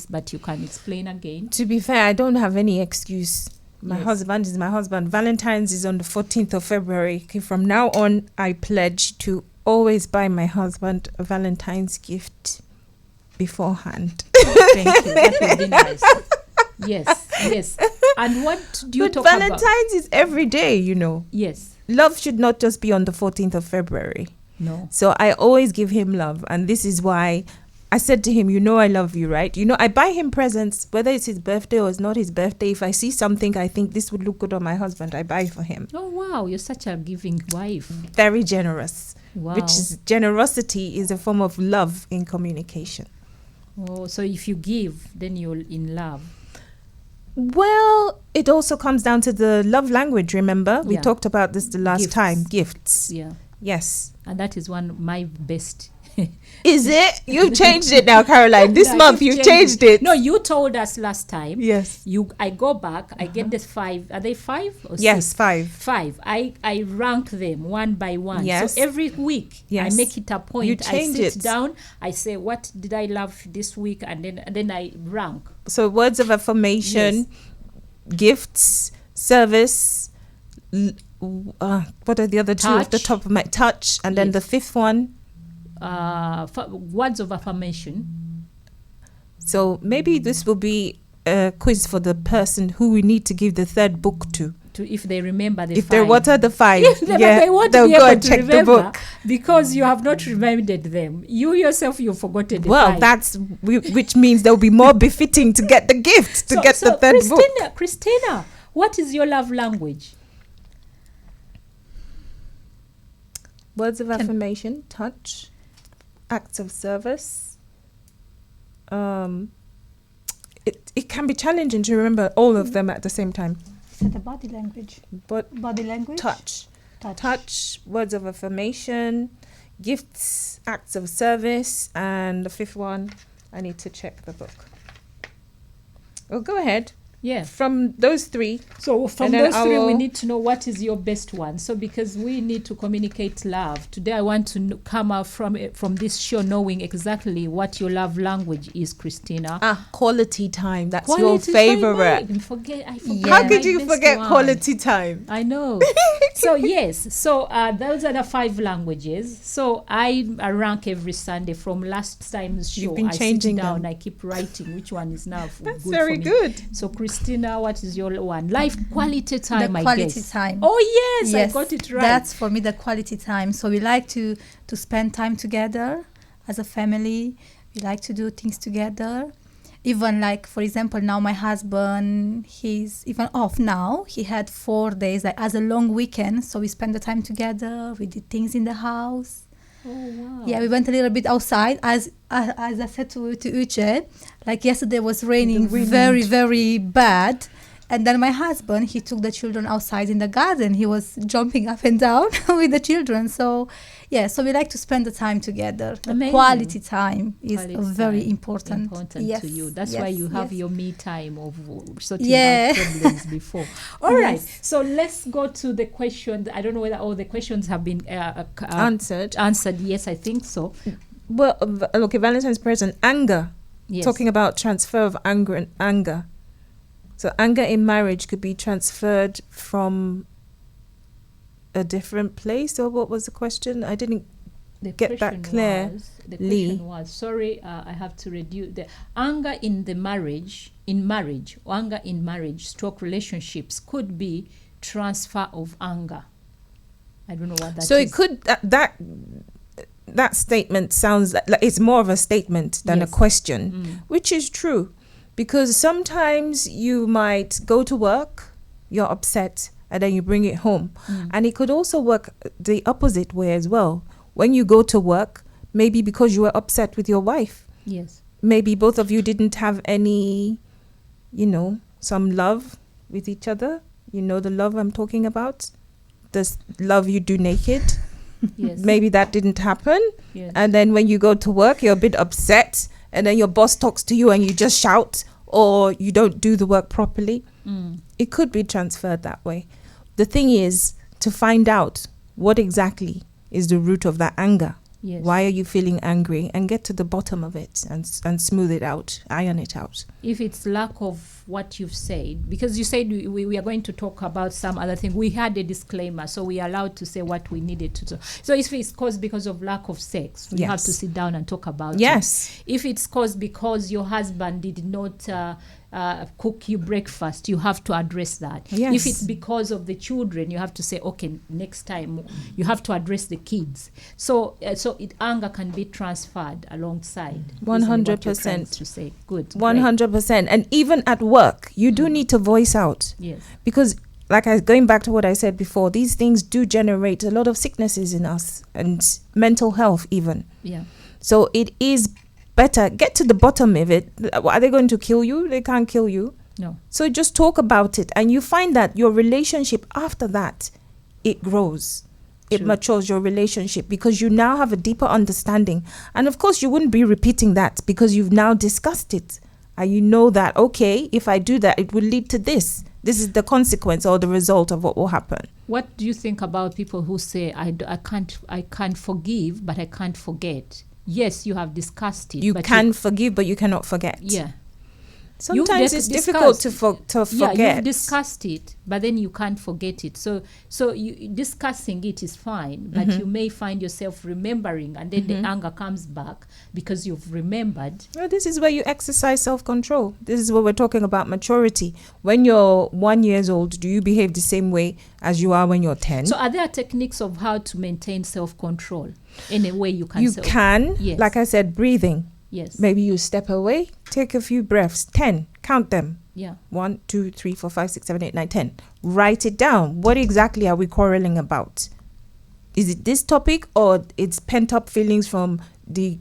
[SPEAKER 1] but you can explain again.
[SPEAKER 3] To be fair, I don't have any excuse. My husband is my husband. Valentine's is on the 14th of February. Okay, from now on, I pledge to always buy my husband a Valentine's gift beforehand.
[SPEAKER 1] Thank you. That would be nice. Yes. And what do you talk about?
[SPEAKER 3] Valentine's is every day, you know.
[SPEAKER 1] Yes.
[SPEAKER 3] Love should not just be on the 14th of February.
[SPEAKER 1] No.
[SPEAKER 3] So I always give him love. And this is why I said to him, you know I love you, right? You know, I buy him presents, whether it's his birthday or it's not his birthday. If I see something I think this would look good on my husband, I buy for him.
[SPEAKER 1] Oh, wow. You're such a giving wife.
[SPEAKER 3] Very generous.
[SPEAKER 1] Wow.
[SPEAKER 3] Which is, generosity is a form of love in communication.
[SPEAKER 1] Oh, so if you give, then you're in love.
[SPEAKER 3] Well, it also comes down to the love language, remember? We
[SPEAKER 1] Yeah.
[SPEAKER 3] talked about this the last
[SPEAKER 1] Gifts.
[SPEAKER 3] time. Gifts.
[SPEAKER 1] Yeah.
[SPEAKER 3] Yes.
[SPEAKER 1] And that is one of my best.
[SPEAKER 3] Is it? You've changed it now, Caroline. This
[SPEAKER 1] No,
[SPEAKER 3] month you've changed it.
[SPEAKER 1] No, you told us last time.
[SPEAKER 3] Yes.
[SPEAKER 1] I go back, I get the 5. Are they 5 or 6?
[SPEAKER 3] Yes, 5.
[SPEAKER 1] 5. I rank them one by one.
[SPEAKER 3] Yes.
[SPEAKER 1] So every week
[SPEAKER 3] Yes.
[SPEAKER 1] I make it a point.
[SPEAKER 3] You change
[SPEAKER 1] I sit
[SPEAKER 3] it.
[SPEAKER 1] down, I say, what did I love this week? And then I rank.
[SPEAKER 3] So words of affirmation, gifts, service, what are the other two off the
[SPEAKER 1] Touch.
[SPEAKER 3] top of my touch? And then
[SPEAKER 1] Yes.
[SPEAKER 3] the 5th one.
[SPEAKER 1] Words of affirmation.
[SPEAKER 3] So maybe this will be a quiz for the person who we need to give the 3rd book to.
[SPEAKER 1] If they remember the
[SPEAKER 3] If
[SPEAKER 1] 5.
[SPEAKER 3] they're what are the 5?
[SPEAKER 1] They won't
[SPEAKER 3] they'll
[SPEAKER 1] be
[SPEAKER 3] go
[SPEAKER 1] able
[SPEAKER 3] and
[SPEAKER 1] to
[SPEAKER 3] check the
[SPEAKER 1] remember
[SPEAKER 3] book.
[SPEAKER 1] because you have not remembered them. You yourself, you've forgotten the 5.
[SPEAKER 3] Well, that's which means they'll be more befitting to get the gift, to get the 3rd book.
[SPEAKER 1] Christina, what is your love language?
[SPEAKER 3] Words of affirmation, touch, acts of service. It can be challenging to remember all of them at the same time.
[SPEAKER 2] Is it the body language?
[SPEAKER 3] But
[SPEAKER 2] Body language?
[SPEAKER 3] touch, words of affirmation, gifts, acts of service, and the 5th one, I need to check the book. Oh, go ahead.
[SPEAKER 1] Yeah.
[SPEAKER 3] From those 3.
[SPEAKER 1] So from
[SPEAKER 3] And then
[SPEAKER 1] those 3, we
[SPEAKER 3] will-
[SPEAKER 1] need to know what is your best one. So because we need to communicate love. Today I want to come out from this show knowing exactly what your love language is, Christina.
[SPEAKER 3] Quality time. That's your
[SPEAKER 1] Quality time,
[SPEAKER 3] favorite.
[SPEAKER 1] I forget.
[SPEAKER 3] How could
[SPEAKER 1] my
[SPEAKER 3] you
[SPEAKER 1] best
[SPEAKER 3] forget
[SPEAKER 1] one.
[SPEAKER 3] quality time?
[SPEAKER 1] I know. So yes, so those are the 5 languages. So I rank every Sunday from last time's show.
[SPEAKER 3] You've been
[SPEAKER 1] I
[SPEAKER 3] changing
[SPEAKER 1] sit down,
[SPEAKER 3] them.
[SPEAKER 1] I keep writing which one is now
[SPEAKER 3] That's
[SPEAKER 1] good
[SPEAKER 3] very
[SPEAKER 1] for me.
[SPEAKER 3] good.
[SPEAKER 1] So Christina Christina, what is your one? Life quality time,
[SPEAKER 2] The
[SPEAKER 1] I
[SPEAKER 2] quality
[SPEAKER 1] guess.
[SPEAKER 2] time.
[SPEAKER 1] Oh, yes, I got it right.
[SPEAKER 2] That's for me the quality time. So we like to spend time together as a family. We like to do things together. Even like, for example, now my husband, he's even off now. He had 4 days like, as a long weekend. So we spent the time together. We did things in the house.
[SPEAKER 1] Oh, wow.
[SPEAKER 2] Yeah, we went a little bit outside. As I said to Uche, like yesterday was raining very, very bad. And then my husband, he took the children outside in the garden. He was jumping up and down with the children. So, yeah, so we like to spend the time together. The
[SPEAKER 1] Amazing.
[SPEAKER 2] quality time is
[SPEAKER 1] Quality
[SPEAKER 2] very
[SPEAKER 1] time.
[SPEAKER 2] important. Yes,
[SPEAKER 1] to you. That's
[SPEAKER 2] yes,
[SPEAKER 1] why you have
[SPEAKER 2] yes.
[SPEAKER 1] your me time of sorting
[SPEAKER 2] Yeah.
[SPEAKER 1] out problems before. All right.
[SPEAKER 2] Yes.
[SPEAKER 1] So let's go to the question. I don't know whether all the questions have been
[SPEAKER 3] Answered.
[SPEAKER 1] Answered. Yes, I think so.
[SPEAKER 3] Well, okay, Valentine's present. Anger.
[SPEAKER 1] Yes.
[SPEAKER 3] Talking about transfer of anger. So anger in marriage could be transferred from a different place, or what was the question? I didn't
[SPEAKER 1] The
[SPEAKER 3] get that
[SPEAKER 1] question
[SPEAKER 3] clear,
[SPEAKER 1] the
[SPEAKER 3] Lee.
[SPEAKER 1] question was, sorry, I have to reduce the anger in the marriage, or anger in marriage, stroke relationships could be transfer of anger. I don't know what that is.
[SPEAKER 3] So it could that statement sounds like it's more of a statement than
[SPEAKER 1] Yes.
[SPEAKER 3] a question, which is true, because sometimes you might go to work, you're upset, and then you bring it home, and it could also work the opposite way as well. When you go to work, maybe because you were upset with your wife,
[SPEAKER 1] Yes.
[SPEAKER 3] maybe both of you didn't have any, some love with each other. You know the love I'm talking about, this love you do naked.
[SPEAKER 1] Yes.
[SPEAKER 3] Maybe that didn't happen.
[SPEAKER 1] Yes.
[SPEAKER 3] And then when you go to work, you're a bit upset, and then your boss talks to you and you just shout, or you don't do the work properly. It could be transferred that way. The thing is to find out what exactly is the root of that anger.
[SPEAKER 1] Yes.
[SPEAKER 3] Why are you feeling angry, and get to the bottom of it and smooth it out, iron it out.
[SPEAKER 1] If it's lack of what you've said, because you said we are going to talk about some other thing. We had a disclaimer, so we are allowed to say what we needed to do. So if it's caused because of lack of sex, we have to sit down and talk about
[SPEAKER 3] Yes.
[SPEAKER 1] it. If it's caused because your husband did not cook you breakfast, you have to address that.
[SPEAKER 3] Yes.
[SPEAKER 1] If it's because of the children, you have to say, okay, next time you have to address the kids. So anger can be transferred alongside.
[SPEAKER 3] 100%.
[SPEAKER 1] To say good.
[SPEAKER 3] 100%. And even at work, you do need to voice out.
[SPEAKER 1] Yes.
[SPEAKER 3] Because going back to what I said before, these things do generate a lot of sicknesses in us, and mental health even.
[SPEAKER 1] Yeah.
[SPEAKER 3] So it is better, get to the bottom of it. Are they going to kill you? They can't kill you.
[SPEAKER 1] No.
[SPEAKER 3] So just talk about it, and you find that your relationship after that, it grows. It
[SPEAKER 1] True.
[SPEAKER 3] matures your relationship, because you now have a deeper understanding. And of course, you wouldn't be repeating that because you've now discussed it. And you know that, okay, if I do that, it will lead to this. This is the consequence or the result of what will happen.
[SPEAKER 1] What do you think about people who say, I can't forgive, but I can't forget? Yes, you have discussed it.
[SPEAKER 3] You
[SPEAKER 1] but
[SPEAKER 3] can forgive, but you cannot forget.
[SPEAKER 1] Yeah.
[SPEAKER 3] Sometimes it's difficult to forget.
[SPEAKER 1] Yeah, you've discussed it, but then you can't forget it. So you discussing it is fine, but you may find yourself remembering, and then the anger comes back because you've remembered.
[SPEAKER 3] Well, this is where you exercise self-control. This is what we're talking about, maturity. When you're 1 year old, do you behave the same way as you are when you're 10?
[SPEAKER 1] So are there techniques of how to maintain self-control in a way you can?
[SPEAKER 3] Yes. Like I said, breathing.
[SPEAKER 1] Yes.
[SPEAKER 3] Maybe you step away, take a few breaths, 10, count them.
[SPEAKER 1] Yeah.
[SPEAKER 3] 1, 2, 3, 4, 5, 6, 7, 8, 9, 10. Write it down. What exactly are we quarreling about? Is it this topic, or it's pent up feelings from the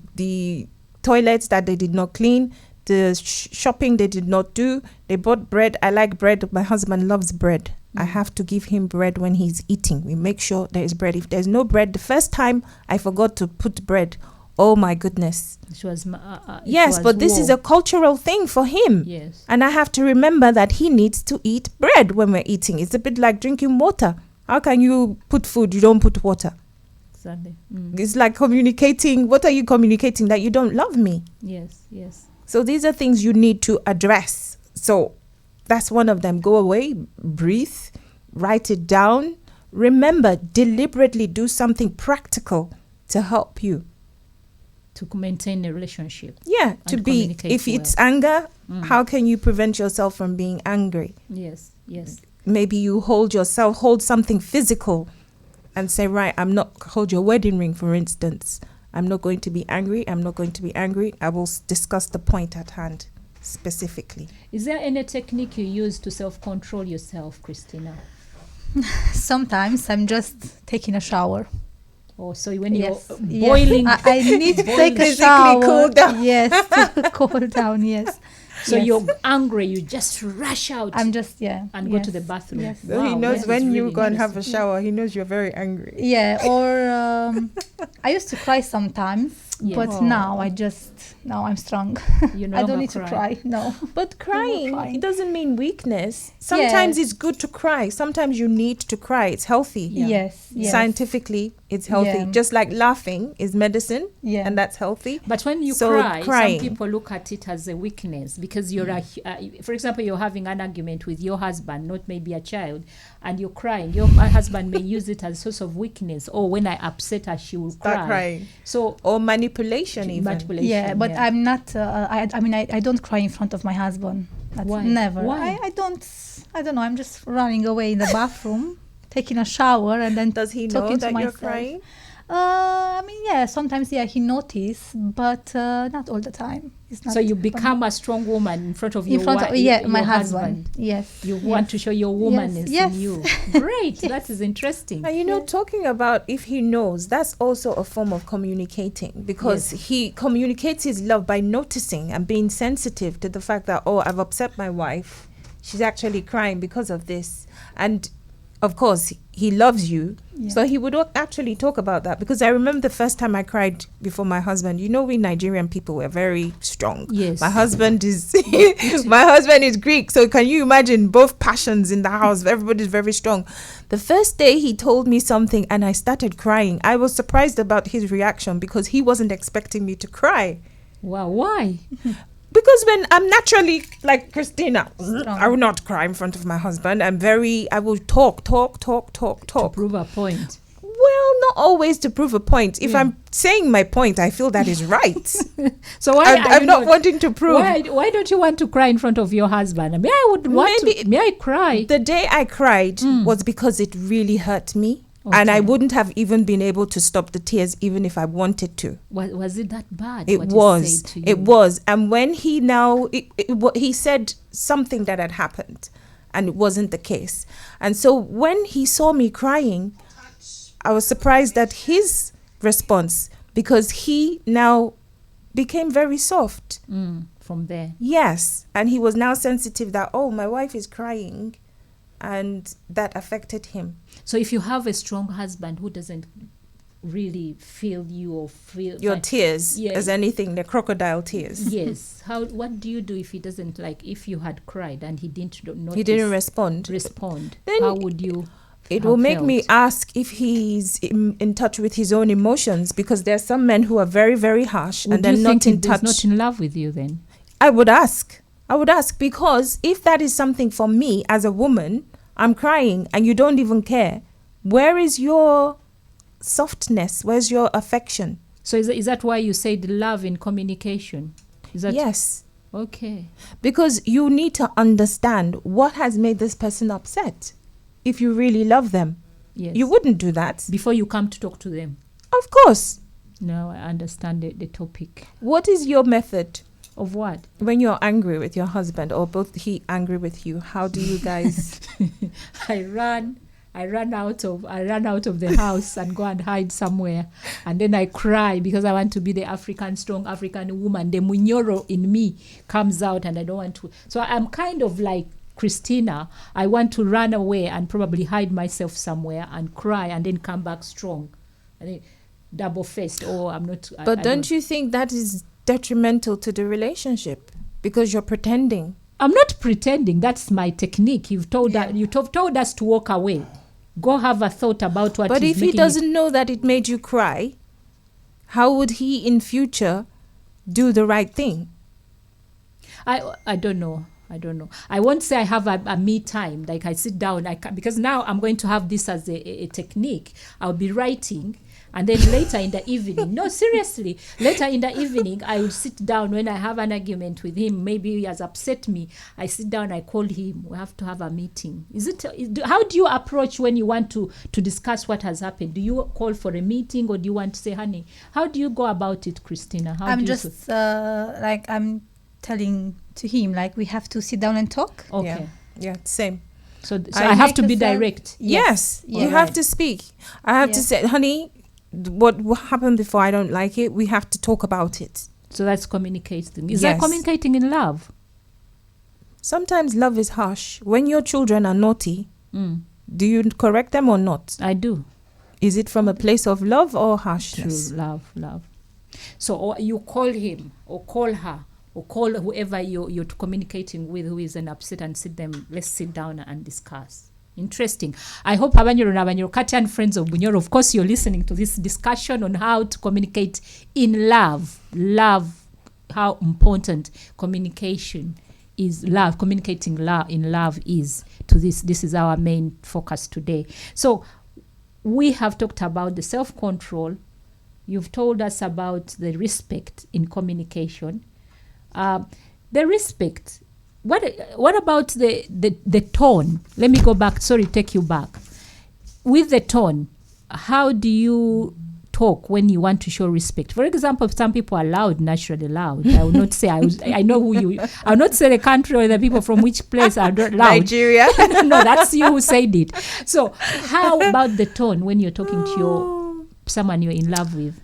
[SPEAKER 3] toilets that they did not clean, the shopping they did not do? They bought bread. I like bread. My husband loves bread. I have to give him bread when he's eating. We make sure there is bread. If there's no bread, the first time I forgot to put bread, oh my goodness. But this is a cultural thing for him.
[SPEAKER 1] Yes.
[SPEAKER 3] And I have to remember that he needs to eat bread when we're eating. It's a bit like drinking water. How can you put food, you don't put water?
[SPEAKER 1] Exactly.
[SPEAKER 3] It's like communicating. What are you communicating? That you don't love me?
[SPEAKER 1] Yes, yes.
[SPEAKER 3] So these are things you need to address. So that's one of them. Go away, breathe, write it down. Remember, deliberately do something practical to help you.
[SPEAKER 1] To maintain a relationship.
[SPEAKER 3] Yeah, to be, if it's anger, how can you prevent yourself from being angry?
[SPEAKER 1] Yes.
[SPEAKER 3] Maybe you hold something physical and say, right, hold your wedding ring, for instance. I'm not going to be angry. I will discuss the point at hand specifically.
[SPEAKER 1] Is there any technique you use to self-control yourself, Christina?
[SPEAKER 2] Sometimes I'm just taking a shower.
[SPEAKER 1] Oh, so when you're
[SPEAKER 2] Yes.
[SPEAKER 1] boiling,
[SPEAKER 2] Yes. I need to take a
[SPEAKER 3] Physically
[SPEAKER 2] shower.
[SPEAKER 3] cool down.
[SPEAKER 2] Yes, to cool down, yes.
[SPEAKER 1] so
[SPEAKER 2] Yes.
[SPEAKER 1] you're angry, you just rush out
[SPEAKER 2] I'm just,
[SPEAKER 1] and go to the bathroom.
[SPEAKER 2] Yes.
[SPEAKER 3] So he
[SPEAKER 1] Wow,
[SPEAKER 3] knows
[SPEAKER 1] that
[SPEAKER 3] when
[SPEAKER 1] is
[SPEAKER 3] you
[SPEAKER 1] really
[SPEAKER 3] go and have a
[SPEAKER 1] interesting.
[SPEAKER 3] shower, he knows you're very angry.
[SPEAKER 2] Yeah, or I used to cry sometimes,
[SPEAKER 1] Yeah.
[SPEAKER 2] but
[SPEAKER 3] Oh.
[SPEAKER 2] now I'm strong.
[SPEAKER 1] You no
[SPEAKER 2] I don't
[SPEAKER 1] longer
[SPEAKER 2] need to cry. No.
[SPEAKER 3] But crying,
[SPEAKER 2] crying.
[SPEAKER 3] it doesn't mean weakness. Sometimes
[SPEAKER 2] Yes.
[SPEAKER 3] it's good to cry. Sometimes you need to cry. It's healthy.
[SPEAKER 1] Yeah.
[SPEAKER 2] Yes.
[SPEAKER 3] Scientifically, it's healthy.
[SPEAKER 2] Yeah.
[SPEAKER 3] Just like laughing is medicine,
[SPEAKER 2] Yeah.
[SPEAKER 3] and that's healthy.
[SPEAKER 1] But when you
[SPEAKER 3] So
[SPEAKER 1] cry,
[SPEAKER 3] crying.
[SPEAKER 1] some people look at it as a weakness because you're for example, you're having an argument with your husband, not maybe a child, and you're crying. Your husband may use it as a source of weakness. Oh, when I upset her, she will
[SPEAKER 3] Start crying.
[SPEAKER 1] So
[SPEAKER 3] Or manipulation even.
[SPEAKER 1] manipulation.
[SPEAKER 2] Yeah, but I'm not. I don't cry in front of my husband. That's
[SPEAKER 1] Why?
[SPEAKER 2] Never.
[SPEAKER 1] Why?
[SPEAKER 2] I don't. I don't know. I'm just running away in the bathroom, taking a shower, and then
[SPEAKER 3] Does he know
[SPEAKER 2] talking to
[SPEAKER 3] that you're
[SPEAKER 2] myself.
[SPEAKER 3] crying?
[SPEAKER 2] Yeah. Sometimes, he notices, but not all the time. It's not.
[SPEAKER 1] So you become a strong woman in front of
[SPEAKER 2] in
[SPEAKER 1] your
[SPEAKER 2] front of
[SPEAKER 1] your
[SPEAKER 2] my husband. Yes.
[SPEAKER 1] You want to show your womanness
[SPEAKER 2] Yes.
[SPEAKER 1] in you. Great. That is interesting.
[SPEAKER 3] And talking about if he knows, that's also a form of communicating, because he communicates his love by noticing and being sensitive to the fact that, oh, I've upset my wife. She's actually crying because of this. And of course, he loves you.
[SPEAKER 2] Yeah.
[SPEAKER 3] So he would actually talk about that, because I remember the first time I cried before my husband. We Nigerian people were very strong.
[SPEAKER 1] Yes.
[SPEAKER 3] My husband is my husband is Greek. So can you imagine both passions in the house? Everybody's very strong. The first day he told me something and I started crying. I was surprised about his reaction because he wasn't expecting me to cry.
[SPEAKER 1] Wow. Why?
[SPEAKER 3] Because when I'm naturally like Christina,
[SPEAKER 2] Strong.
[SPEAKER 3] I will not cry in front of my husband. I will talk.
[SPEAKER 1] To prove a point.
[SPEAKER 3] Well, not always to prove a point. If
[SPEAKER 1] Yeah.
[SPEAKER 3] I'm saying my point, I feel that is right.
[SPEAKER 1] So why are
[SPEAKER 3] I'm
[SPEAKER 1] you
[SPEAKER 3] not wanting to prove.
[SPEAKER 1] Why don't you want to cry in front of your husband? I mean, I would want
[SPEAKER 3] Maybe
[SPEAKER 1] to. May I cry?
[SPEAKER 3] The day I cried was because it really hurt me. And I
[SPEAKER 1] Okay.
[SPEAKER 3] wouldn't have even been able to stop the tears even if I wanted to.
[SPEAKER 1] Was it that bad?
[SPEAKER 3] It
[SPEAKER 1] what he
[SPEAKER 3] was.
[SPEAKER 1] said to you?
[SPEAKER 3] It was. And when he he said something that had happened and it wasn't the case. And so when he saw me crying, I was surprised at his response, because he now became very soft.
[SPEAKER 1] From there.
[SPEAKER 3] Yes. And he was now sensitive that, oh, my wife is crying. And that affected him.
[SPEAKER 1] So if you have a strong husband who doesn't really feel you or feel
[SPEAKER 3] Your
[SPEAKER 1] like-
[SPEAKER 3] tears,
[SPEAKER 1] Yeah.
[SPEAKER 3] as anything, the crocodile tears.
[SPEAKER 1] Yes. What do you do if he doesn't, like, if you had cried and he didn't notice,
[SPEAKER 3] He didn't respond. Then
[SPEAKER 1] how would you
[SPEAKER 3] It
[SPEAKER 1] have
[SPEAKER 3] will make me
[SPEAKER 1] felt?
[SPEAKER 3] ask if he's in touch with his own emotions, because there are some men who are very, very harsh
[SPEAKER 1] Would
[SPEAKER 3] and they're
[SPEAKER 1] you
[SPEAKER 3] not
[SPEAKER 1] think
[SPEAKER 3] in
[SPEAKER 1] he's
[SPEAKER 3] touch.
[SPEAKER 1] not in love with you then?
[SPEAKER 3] I would ask, because if that is something for me as a woman, I'm crying and you don't even care. Where is your softness? Where's your affection?
[SPEAKER 1] So is that why you said love in communication? Is that
[SPEAKER 3] Yes.
[SPEAKER 1] okay?
[SPEAKER 3] Because you need to understand what has made this person upset. If you really love them,
[SPEAKER 1] Yes.
[SPEAKER 3] you wouldn't do that.
[SPEAKER 1] Before you come to talk to them.
[SPEAKER 3] Of course.
[SPEAKER 1] No, I understand the topic.
[SPEAKER 3] What is your method
[SPEAKER 1] Of what?
[SPEAKER 3] when you're angry with your husband, or both he angry with you? How do you guys?
[SPEAKER 1] I run out of the house and go and hide somewhere, and then I cry because I want to be the strong African woman. The munyoro in me comes out, and I don't want to. So I'm kind of like Christina. I want to run away and probably hide myself somewhere and cry, and then come back strong, and then double-faced. Oh, I'm not.
[SPEAKER 3] But don't you think that is detrimental to the relationship, because you're pretending?
[SPEAKER 1] I'm not pretending. That's my technique. You've told us to walk away. Go have a thought about what.
[SPEAKER 3] But
[SPEAKER 1] is
[SPEAKER 3] if he
[SPEAKER 1] making
[SPEAKER 3] doesn't know that it made you cry, how would he in future do the right thing?
[SPEAKER 1] I don't know. I won't say I have a me time, like I sit down, because now I'm going to have this as a technique. I'll be writing And then later in the evening, no, seriously, later in the evening, I would sit down when I have an argument with him. Maybe he has upset me. I sit down, I call him. We have to have a meeting. How do you approach when you want to discuss what has happened? Do you call for a meeting, or do you want to say, honey? How do you go about it, Christina?
[SPEAKER 2] I'm telling to him, like, we have to sit down and talk.
[SPEAKER 1] Okay.
[SPEAKER 3] Yeah, same.
[SPEAKER 1] So I have to be
[SPEAKER 2] myself-
[SPEAKER 1] direct.
[SPEAKER 3] Yes, you have to speak. I have to say, honey, what happened before, I don't like it. We have to talk about it.
[SPEAKER 1] So that's communicating. Is that communicating in love?
[SPEAKER 3] Sometimes love is harsh. When your children are naughty, do you correct them or not?
[SPEAKER 1] I do.
[SPEAKER 3] Is it from a place of love or harshness?
[SPEAKER 1] True, love. So or you call him or call her or call whoever you're communicating with who is an upset, and let's sit down and discuss. Interesting. I hope Abanyoro Kati and friends of Bunyoro, of course, you're listening to this discussion on how to communicate in love. Love, how important communication is, love, communicating in love is to this. This is our main focus today. So we have talked about the self-control. You've told us about the respect in communication. The respect. What about the tone? Let me go back. Sorry, take you back. With the tone, how do you talk when you want to show respect? For example, some people are loud, naturally loud. I will not say I know who you. I will not say the country or the people from which place are loud.
[SPEAKER 3] Nigeria.
[SPEAKER 1] No, that's you who said it. So, how about the tone when you're talking to someone you're in love with?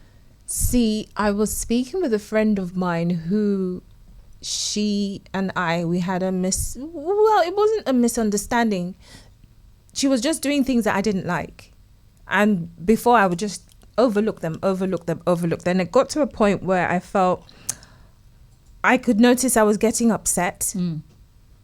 [SPEAKER 3] See, I was speaking with a friend of mine who, she and we had it wasn't a misunderstanding. She was just doing things that I didn't like. And before, I would just overlook them. Then it got to a point where I felt I could notice I was getting upset.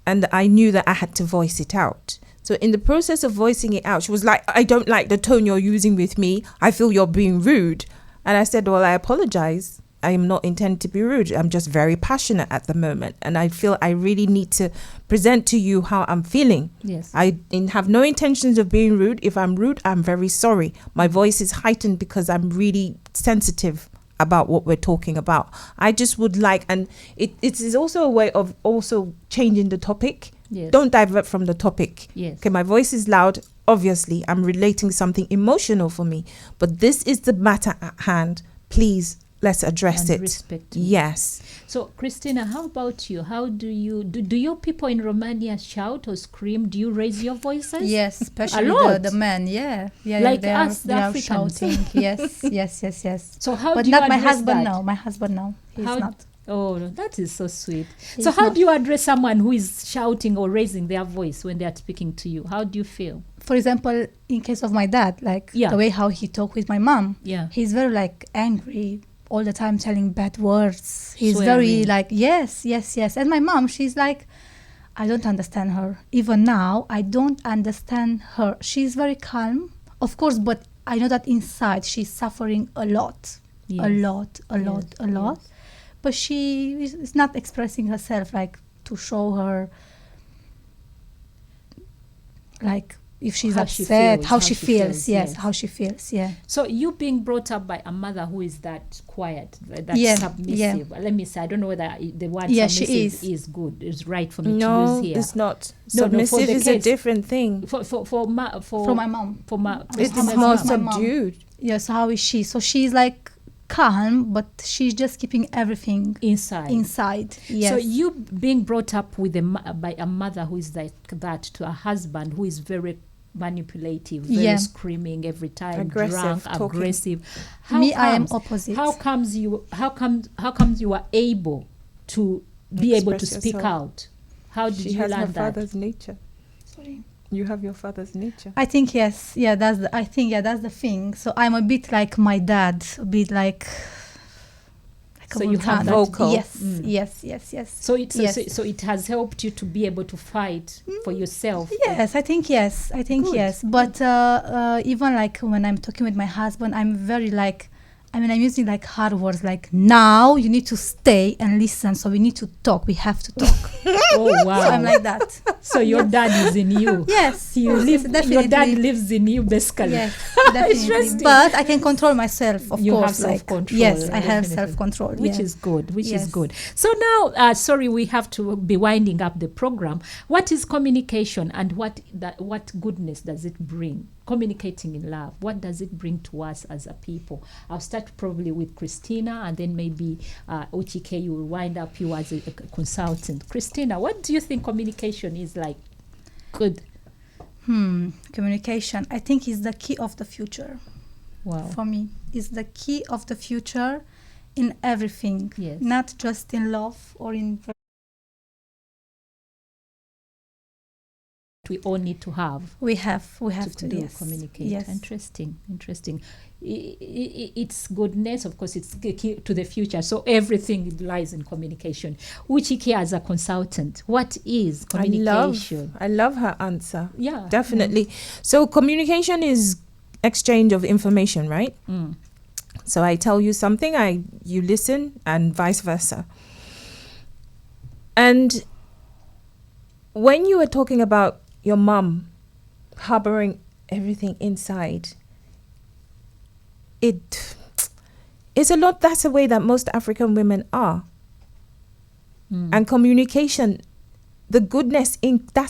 [SPEAKER 3] And I knew that I had to voice it out. So in the process of voicing it out, she was like, I don't like the tone you're using with me. I feel you're being rude. And I said, well, I apologize. I am not intending to be rude. I'm just very passionate at the moment. And I feel I really need to present to you how I'm feeling.
[SPEAKER 1] Yes.
[SPEAKER 3] I have no intentions of being rude. If I'm rude, I'm very sorry. My voice is heightened because I'm really sensitive about what we're talking about. I just would like, and it is also a way of also changing the topic.
[SPEAKER 1] Yes.
[SPEAKER 3] Don't divert from the topic.
[SPEAKER 1] Yes.
[SPEAKER 3] Okay, my voice is loud. Obviously, I'm relating something emotional for me. But this is the matter at hand. Please, let's address it.
[SPEAKER 1] Respect.
[SPEAKER 3] Yes.
[SPEAKER 1] So, Christina, how about you? How do your people in Romania shout or scream? Do you raise your voices?
[SPEAKER 2] Yes, especially the men. Yeah,
[SPEAKER 1] like
[SPEAKER 2] they
[SPEAKER 1] us, the
[SPEAKER 2] are
[SPEAKER 1] Africans.
[SPEAKER 2] shouting. Yes.
[SPEAKER 1] So how
[SPEAKER 2] but
[SPEAKER 1] do you
[SPEAKER 2] not my
[SPEAKER 1] address
[SPEAKER 2] husband
[SPEAKER 1] that?
[SPEAKER 2] now. My husband now. He's not.
[SPEAKER 1] Oh, that is so sweet.
[SPEAKER 2] He's
[SPEAKER 1] so how
[SPEAKER 2] not.
[SPEAKER 1] do you address someone who is shouting or raising their voice when they are speaking to you? How do you feel?
[SPEAKER 2] For example, in case of my dad, like the way how he talk with my mom.
[SPEAKER 1] Yeah.
[SPEAKER 2] He's very like angry all the time, telling bad words. He's
[SPEAKER 1] Swearing.
[SPEAKER 2] very like yes. And my mom, she's like, I don't understand her. Even now, I don't understand her. She's very calm, of course, but I know that inside she's suffering a lot.
[SPEAKER 1] Yes.
[SPEAKER 2] A lot. But she is not expressing herself, like to show her, like if she's upset, how she feels. Yes, how she feels. Yeah.
[SPEAKER 1] So you being brought up by a mother who is that quiet, that submissive. Let me say, I don't know whether the word submissive is good, is right for me to use here.
[SPEAKER 3] No, it's not.
[SPEAKER 1] No,
[SPEAKER 3] Submissive is a different thing.
[SPEAKER 1] For
[SPEAKER 2] my mom.
[SPEAKER 3] It's more subdued.
[SPEAKER 2] Yes, how is she? So she's like calm, but she's just keeping everything inside. Yes.
[SPEAKER 1] So you being brought up with by a mother who is like that, to a husband who is very manipulative, very screaming every time, aggressive.
[SPEAKER 2] I am opposite.
[SPEAKER 1] How comes you are able to be able to speak out? How did you learn that?
[SPEAKER 3] She has her father's nature.
[SPEAKER 2] Sorry.
[SPEAKER 3] You have your father's nature.
[SPEAKER 2] I think yes. Yeah, that's the thing. So I'm a bit like my dad, a bit like
[SPEAKER 1] so you have that
[SPEAKER 3] vocal.
[SPEAKER 2] Yes.
[SPEAKER 1] So it has helped you to be able to fight for yourself.
[SPEAKER 2] Yes, I think yes. But even like when I'm talking with my husband, I'm very like I mean, I'm using like hard words, like now you need to stay and listen. So we need to talk. We have to talk.
[SPEAKER 1] Oh, wow.
[SPEAKER 2] So I'm like that.
[SPEAKER 1] So your dad is in you.
[SPEAKER 2] Yes.
[SPEAKER 1] You
[SPEAKER 2] yes,
[SPEAKER 1] live,
[SPEAKER 2] definitely.
[SPEAKER 1] your dad lives in you, basically.
[SPEAKER 2] Yes, definitely.
[SPEAKER 1] Interesting.
[SPEAKER 2] But I can control myself, of
[SPEAKER 1] You
[SPEAKER 2] course.
[SPEAKER 1] have self-control.
[SPEAKER 2] Yes, I have
[SPEAKER 1] definitely.
[SPEAKER 2] self-control.
[SPEAKER 1] Which
[SPEAKER 2] yes.
[SPEAKER 1] is good, which is
[SPEAKER 2] Yes.
[SPEAKER 1] good. So now, sorry, we have to be winding up the program. What is communication, and what goodness does it bring? Communicating in love, what does it bring to us as a people? I'll start probably with Christina, and then maybe Uche, you will wind up you as a consultant. Christina, what do you think communication is like? Good.
[SPEAKER 2] Communication, I think, is the key of the future.
[SPEAKER 1] Wow.
[SPEAKER 2] For me, is the key of the future in everything.
[SPEAKER 1] Yes.
[SPEAKER 2] Not just in love or in.
[SPEAKER 1] We all need to have.
[SPEAKER 2] We have to
[SPEAKER 1] do
[SPEAKER 2] yes.
[SPEAKER 1] communicate.
[SPEAKER 2] Yes.
[SPEAKER 1] Interesting. It's goodness, of course. It's the key to the future. So everything lies in communication. Uche, as a consultant, what is communication?
[SPEAKER 3] I love her answer.
[SPEAKER 1] Yeah,
[SPEAKER 3] Definitely. So communication is exchange of information, right? So I tell you something, you listen, and vice versa. And when you were talking about your mom harboring everything inside, it's a lot. That's the way that most African women are. And communication, that's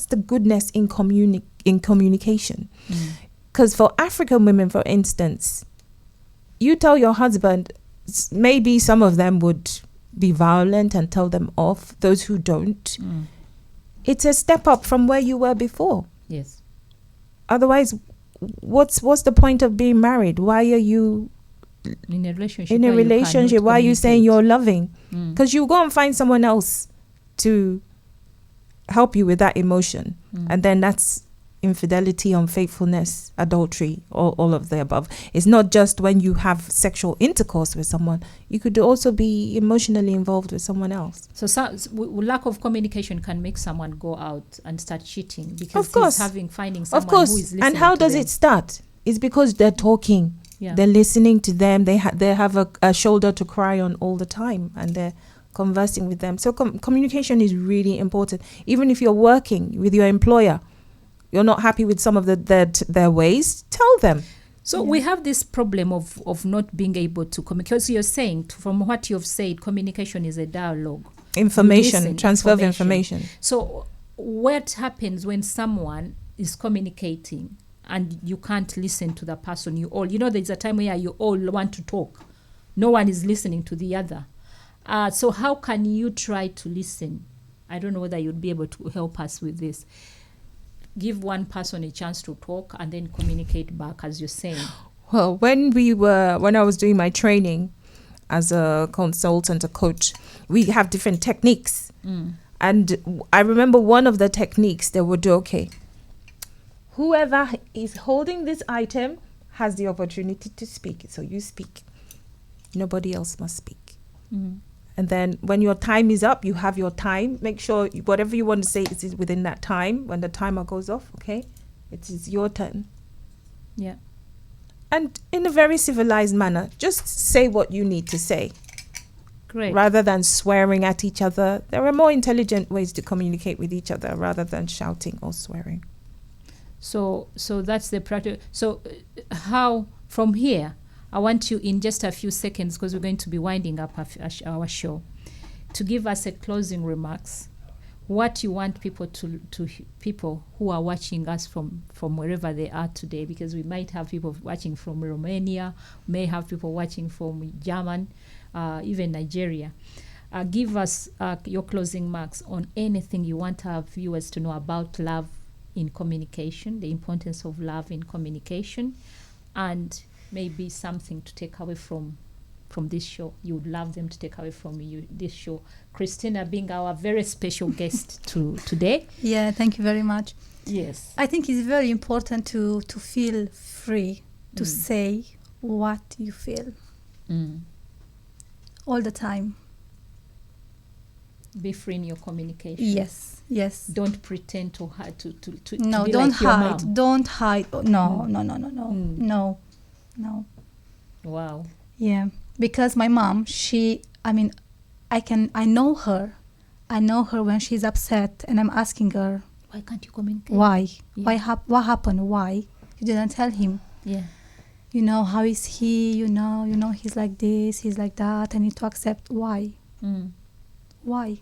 [SPEAKER 3] the goodness in communication. Because for African women, for instance, you tell your husband, maybe some of them would be violent and tell them off. Those who don't, it's a step up from where you were before.
[SPEAKER 1] Yes.
[SPEAKER 3] Otherwise, what's the point of being married? Why are you
[SPEAKER 1] in a relationship?
[SPEAKER 3] Why are you saying you're loving? Because you go and find someone else to help you with that emotion, and then that's infidelity, unfaithfulness, adultery, all of the above. It's not just when you have sexual intercourse with someone. You could also be emotionally involved with someone else.
[SPEAKER 1] So lack of communication can make someone go out and start cheating because
[SPEAKER 3] of course.
[SPEAKER 1] He's finding someone
[SPEAKER 3] of course.
[SPEAKER 1] who is listening.
[SPEAKER 3] And how
[SPEAKER 1] to
[SPEAKER 3] does
[SPEAKER 1] them.
[SPEAKER 3] it start? It's because they're talking.
[SPEAKER 1] Yeah.
[SPEAKER 3] They're listening to them. They have a shoulder to cry on all the time, and they're conversing with them. So communication is really important. Even if you're working with your employer, you're not happy with some of their ways, tell them.
[SPEAKER 1] So we have this problem of not being able to communicate. Because you're saying, from what you've said, communication is a dialogue.
[SPEAKER 3] Transfer of information.
[SPEAKER 1] So what happens when someone is communicating and you can't listen to the person? There's a time where you all want to talk. No one is listening to the other. So how can you try to listen? I don't know whether you'd be able to help us with this. Give one person a chance to talk and then communicate back, as you're saying.
[SPEAKER 3] Well, when I was doing my training as a consultant, a coach, we have different techniques. And I remember one of the techniques they would do, okay, whoever is holding this item has the opportunity to speak. So you speak. Nobody else must speak. And then when your time is up, you have your time. Make sure whatever you want to say is within that time. When the timer goes off, okay, it is your turn.
[SPEAKER 1] Yeah.
[SPEAKER 3] And in a very civilized manner, just say what you need to say.
[SPEAKER 1] Great.
[SPEAKER 3] Rather than swearing at each other. There are more intelligent ways to communicate with each other rather than shouting or swearing.
[SPEAKER 1] So that's the practice. So how, from here, I want you in just a few seconds, because we're going to be winding up our show, to give us a closing remarks. What you want people to people who are watching us from wherever they are today, because we might have people watching from Romania, may have people watching from Germany, even Nigeria. Give us your closing marks on anything you want our viewers to know about love in communication, the importance of love in communication, and maybe something to take away from this show. You would love them to take away from this show. Christina being our very special guest today.
[SPEAKER 2] Yeah, thank you very much.
[SPEAKER 1] Yes.
[SPEAKER 2] I think it's very important to feel free to say what you feel all the time.
[SPEAKER 1] Be free in your communication.
[SPEAKER 2] Yes.
[SPEAKER 1] Don't pretend to hide to
[SPEAKER 2] no,
[SPEAKER 1] be
[SPEAKER 2] don't
[SPEAKER 1] like your
[SPEAKER 2] hide.
[SPEAKER 1] mom.
[SPEAKER 2] Don't hide. No.
[SPEAKER 1] Wow.
[SPEAKER 2] Yeah, because my mom, I know her. I know her when she's upset, and I'm asking her,
[SPEAKER 1] Why can't you communicate?
[SPEAKER 2] why?
[SPEAKER 1] Yeah.
[SPEAKER 2] What happened? Why? You didn't tell him.
[SPEAKER 1] Yeah.
[SPEAKER 2] How is he? He's like this, he's like that. I need to accept. Why? Why?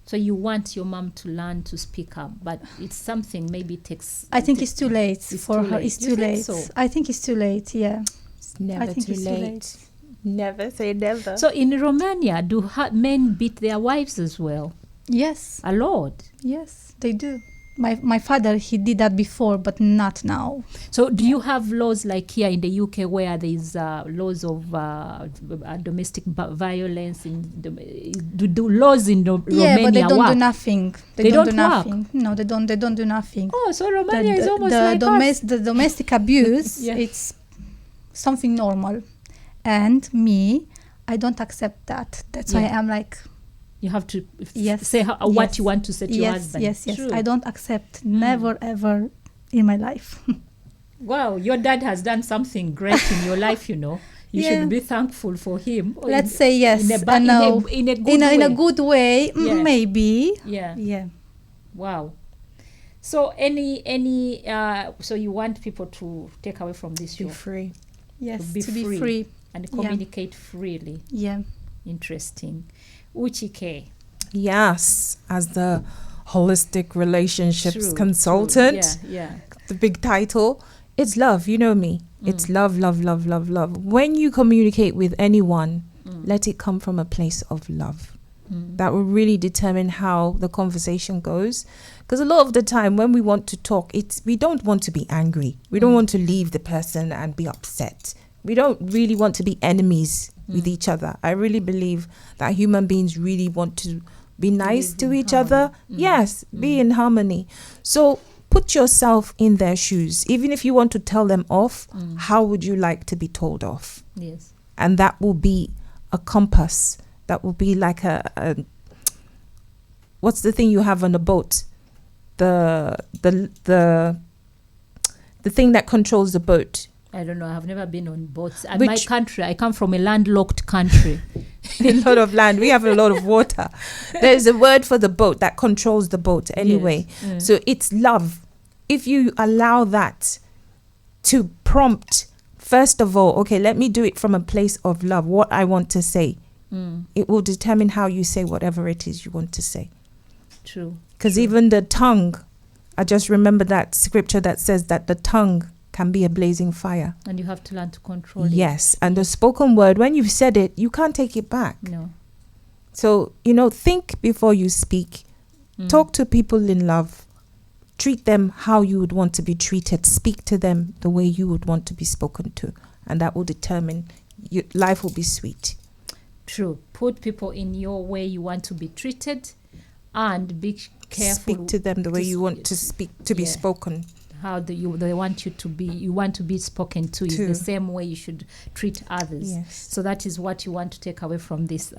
[SPEAKER 1] So you want your mom to learn to speak up, but it's something maybe takes...
[SPEAKER 2] I think it's too late for
[SPEAKER 1] too
[SPEAKER 2] her.
[SPEAKER 1] late.
[SPEAKER 2] It's
[SPEAKER 1] You
[SPEAKER 2] too
[SPEAKER 1] think
[SPEAKER 2] late.
[SPEAKER 1] so?
[SPEAKER 2] I think it's too late, yeah.
[SPEAKER 3] It's never
[SPEAKER 2] I think
[SPEAKER 3] too
[SPEAKER 2] it's too
[SPEAKER 3] late.
[SPEAKER 2] late.
[SPEAKER 3] Never say never.
[SPEAKER 1] So in Romania, do men beat their wives as well?
[SPEAKER 2] Yes,
[SPEAKER 1] A lot.
[SPEAKER 2] yes, they do. My father, he did that before, but not now.
[SPEAKER 1] So do you have laws like here in the UK where there's laws of domestic violence? Do laws in Romania
[SPEAKER 2] Yeah, but they don't
[SPEAKER 1] work?
[SPEAKER 2] do nothing.
[SPEAKER 1] They don't
[SPEAKER 2] do
[SPEAKER 1] work?
[SPEAKER 2] nothing. No, they don't do nothing.
[SPEAKER 1] Oh, so Romania is almost like us.
[SPEAKER 2] The domestic abuse,
[SPEAKER 1] Yeah.
[SPEAKER 2] it's something normal. And me, I don't accept that. That's why
[SPEAKER 1] Yeah.
[SPEAKER 2] I'm like,
[SPEAKER 1] You have to
[SPEAKER 2] Yes,
[SPEAKER 1] say what
[SPEAKER 2] yes,
[SPEAKER 1] you want to say to your husband.
[SPEAKER 2] yes.
[SPEAKER 1] True.
[SPEAKER 2] I don't accept, never, ever in my life.
[SPEAKER 1] Wow, your dad has done something great in your life, You
[SPEAKER 2] Yeah.
[SPEAKER 1] should be thankful for him.
[SPEAKER 2] Let's say yes.
[SPEAKER 1] In a good
[SPEAKER 2] in
[SPEAKER 1] way.
[SPEAKER 2] a good way,
[SPEAKER 1] Yeah.
[SPEAKER 2] maybe.
[SPEAKER 1] Yeah.
[SPEAKER 2] Yeah.
[SPEAKER 1] Wow. So so you want people to take away from this show
[SPEAKER 3] Be free.
[SPEAKER 2] Yes,
[SPEAKER 1] To be
[SPEAKER 2] to be
[SPEAKER 1] free.
[SPEAKER 2] free.
[SPEAKER 1] and
[SPEAKER 2] Yeah.
[SPEAKER 1] communicate freely.
[SPEAKER 2] Yeah.
[SPEAKER 1] Interesting. Uche.
[SPEAKER 3] Yes, as the holistic relationships
[SPEAKER 1] True,
[SPEAKER 3] consultant,
[SPEAKER 1] true. Yeah.
[SPEAKER 3] the big title, it's love. You know me. It's love, love, love, love, love. When you communicate with anyone, let it come from a place of love. That will really determine how the conversation goes. Because a lot of the time when we want to talk, we don't want to be angry. We don't want to leave the person and be upset. We don't really want to be enemies with each other. I really believe that human beings really want to be nice
[SPEAKER 1] live
[SPEAKER 3] to
[SPEAKER 1] in
[SPEAKER 3] each other. Yes, be in harmony. So put yourself in their shoes. Even if you want to tell them off, how would you like to be told off?
[SPEAKER 1] Yes.
[SPEAKER 3] And that will be a compass. That will be like a what's the thing you have on a boat? The thing that controls the boat.
[SPEAKER 1] I don't know. I've never been on boats. My
[SPEAKER 3] Which-
[SPEAKER 1] country, I come from a landlocked country.
[SPEAKER 3] A lot of land. We have a lot of water. There's a word for the boat that controls the boat anyway.
[SPEAKER 1] Yes.
[SPEAKER 3] So it's love. If you allow that to prompt, first of all, okay, let me do it from a place of love, what I want to say. It will determine how you say whatever it is you want to say.
[SPEAKER 1] True.
[SPEAKER 3] Because even the tongue, I just remember that scripture that says that the tongue can be a blazing fire.
[SPEAKER 1] And you have to learn to control it.
[SPEAKER 3] Yes. And the spoken word, when you've said it, you can't take it back.
[SPEAKER 1] No.
[SPEAKER 3] So, think before you speak. Talk to people in love. Treat them how you would want to be treated. Speak to them the way you would want to be spoken to. And that will determine life will be sweet.
[SPEAKER 1] True. Put people in your way you want to be treated, and be careful.
[SPEAKER 3] Speak to them the way you want to speak to be
[SPEAKER 1] Yeah.
[SPEAKER 3] spoken.
[SPEAKER 1] How they want you to be. You want to be spoken to is
[SPEAKER 3] To.
[SPEAKER 1] the same way you should treat others.
[SPEAKER 3] Yes.
[SPEAKER 1] So that is what you want to take away from this.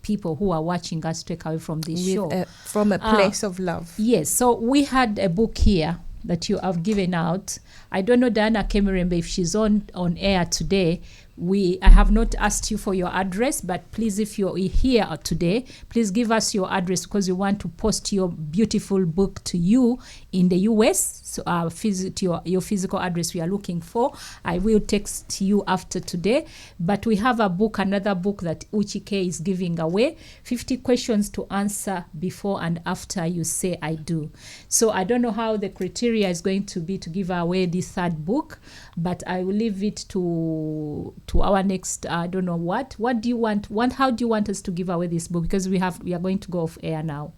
[SPEAKER 1] People who are watching us take away from this show.
[SPEAKER 3] From a place of love.
[SPEAKER 1] Yes. So we had a book here that you have given out. I don't know, Diana Kemirembe, if she's on air today. I have not asked you for your address, but please, if you're here today, please give us your address, because we want to post your beautiful book to you in the US. So visit your physical address we are looking for. I will text you after today. But we have another book that Uche is giving away, 50 questions to answer before and after you say I do. So I don't know how the criteria is going to be to give away this third book, but I will leave it to our next, I don't know what do you want, how do you want us to give away this book? Because we are going to go off air now.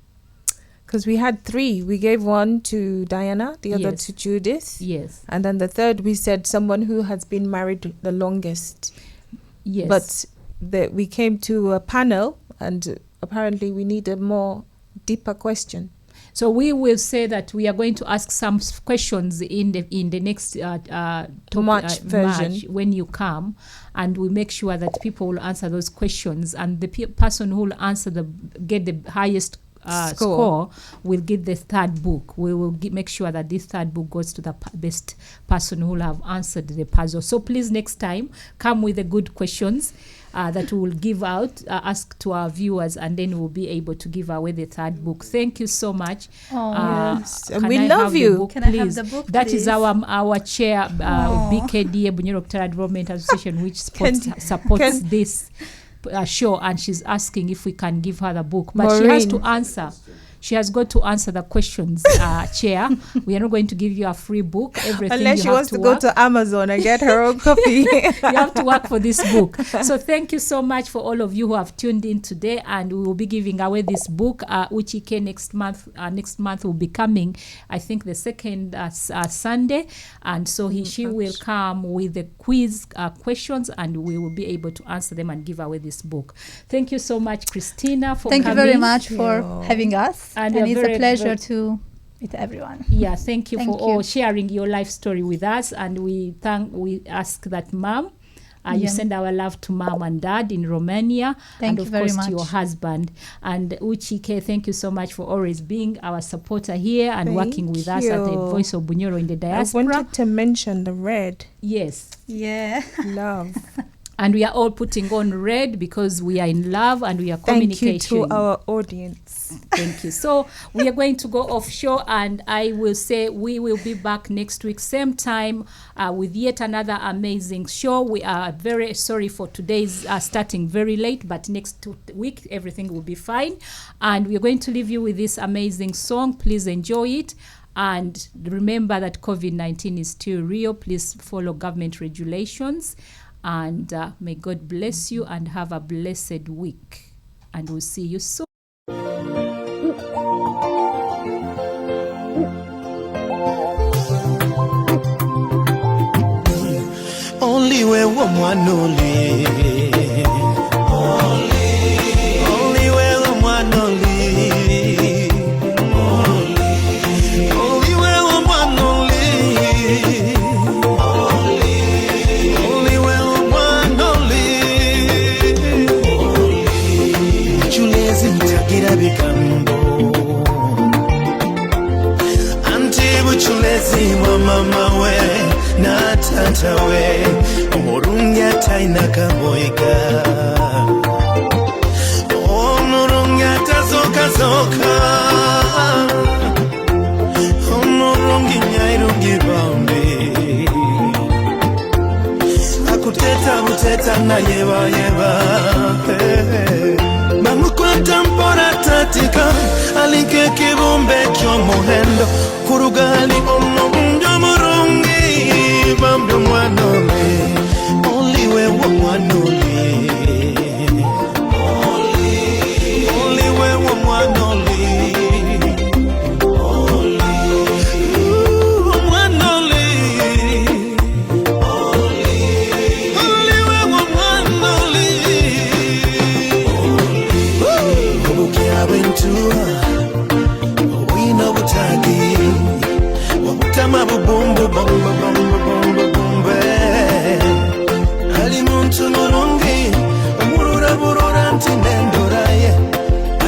[SPEAKER 3] Because we had 3. We gave one to Diana, the other
[SPEAKER 1] Yes.
[SPEAKER 3] to Judith.
[SPEAKER 1] Yes.
[SPEAKER 3] And then the third, we said someone who has been married the longest.
[SPEAKER 1] Yes.
[SPEAKER 3] But we came to a panel, and apparently we need a more deeper question.
[SPEAKER 1] So we will say that we are going to ask some questions in the next
[SPEAKER 3] March version.
[SPEAKER 1] March when you come, and we make sure that people will answer those questions, and the person who will answer get the highest score will get the third book. We will make sure that this third book goes to the best person who will have answered the puzzle. So please, next time, come with the good questions that we will give out, ask to our viewers, and then we'll be able to give away the third book. Thank you so much.
[SPEAKER 3] Yes. And we love you.
[SPEAKER 2] Can I have the book,
[SPEAKER 1] That
[SPEAKER 2] please?
[SPEAKER 1] is our chair, BKD, Bunyoro Kutara Development Association, which supports this show, and she's asking if we can give her the book. But she has to answer. She has got to answer the questions, Chair. We are not going to give you a free book. Everything
[SPEAKER 3] Unless she wants to go to Amazon and get her own copy.
[SPEAKER 1] You have to work for this book. So thank you so much for all of you who have tuned in today, and we will be giving away this book. Uche next month. Next month will be coming, I think, the second Sunday, and so she will come with the quiz questions, and we will be able to answer them and give away this book. Thank you so much, Christina, for coming.
[SPEAKER 2] Thank you very much for having us. And it's a pleasure to meet everyone.
[SPEAKER 1] Yeah, thank you for all sharing your life story with us. And we ask that Mom, you send our love to Mom and Dad in Romania.
[SPEAKER 2] Thank
[SPEAKER 1] and
[SPEAKER 2] you very
[SPEAKER 1] of course
[SPEAKER 2] much.
[SPEAKER 1] to your husband. And Uche, thank you so much for always being our supporter here and working with us at the Voice of Bunyoro in the Diaspora.
[SPEAKER 3] I wanted to mention the red.
[SPEAKER 1] Yes.
[SPEAKER 2] Yeah.
[SPEAKER 3] Love.
[SPEAKER 1] And we are all putting on red because we are in love and we are communicating.
[SPEAKER 3] Thank you to our audience.
[SPEAKER 1] Thank you. So we are going to go offshore, and I will say we will be back next week, same time, with yet another amazing show. We are very sorry for today's starting very late, but next week everything will be fine. And we are going to leave you with this amazing song. Please enjoy it. And remember that COVID-19 is still real. Please follow government regulations. And may God bless you and have a blessed week. And we'll see you soon.
[SPEAKER 5] Only way woman only. Only way woman only. Only way woman only. Only way woman only. Chulezi nitagira bigambo. Anti buchulezi wa mama we na tata we. Omurungi ataina kamoiga. Omurungi atazoka zoka. Omurungi nyairungi bambi. Akuteta buteta na yeba. Mamukwata mpora tatika. Alinke kibumbe chomuhendo. Kurugali omunjo murungi. Bambi mwanole. Only way woman only. Only way woman only. Woman only. Only way woman only. Kubukia bentua. We know what I did. Wabutama bubumbu bumbu. Alimuntu murungi umurura burura ntinendoraye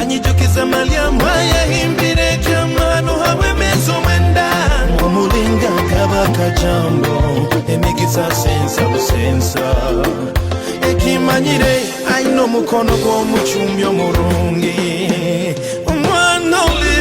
[SPEAKER 5] anyijukiza maliamwaye himbire jamano hawe mezo mwenda omulinga kabaka jambo emigisa sensa ekimanyire aino mukono gw'omucumbi omurungi omwana oli.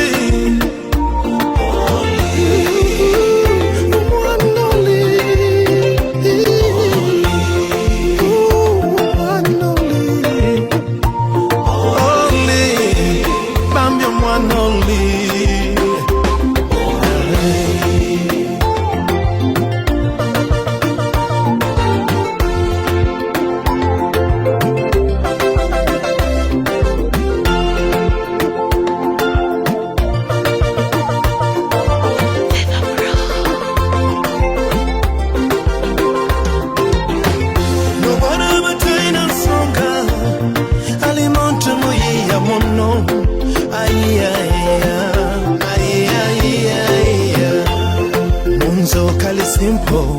[SPEAKER 5] Simple,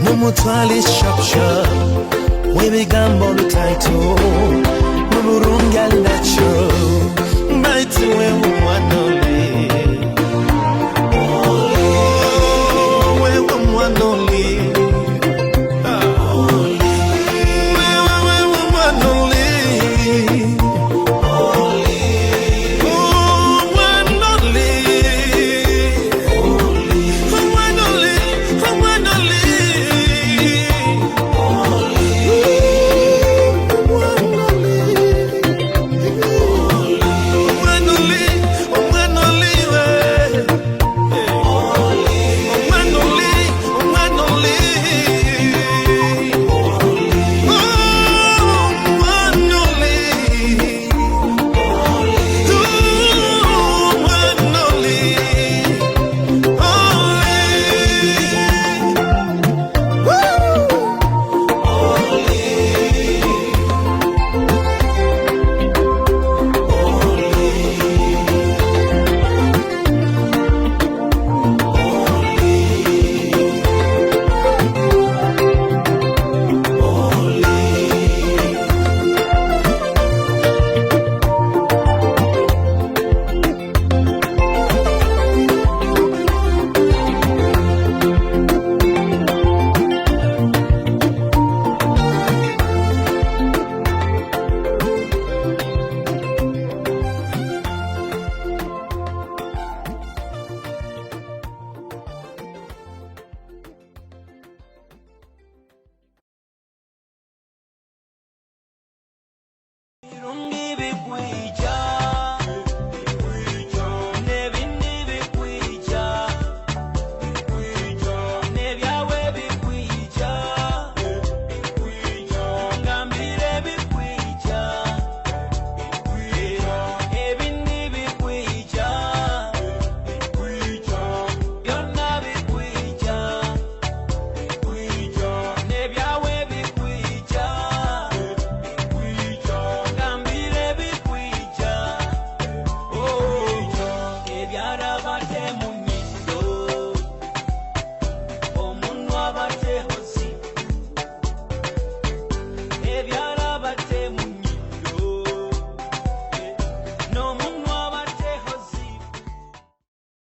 [SPEAKER 5] mumutwali sharp. We began on the title, mumurunga nacho. wewe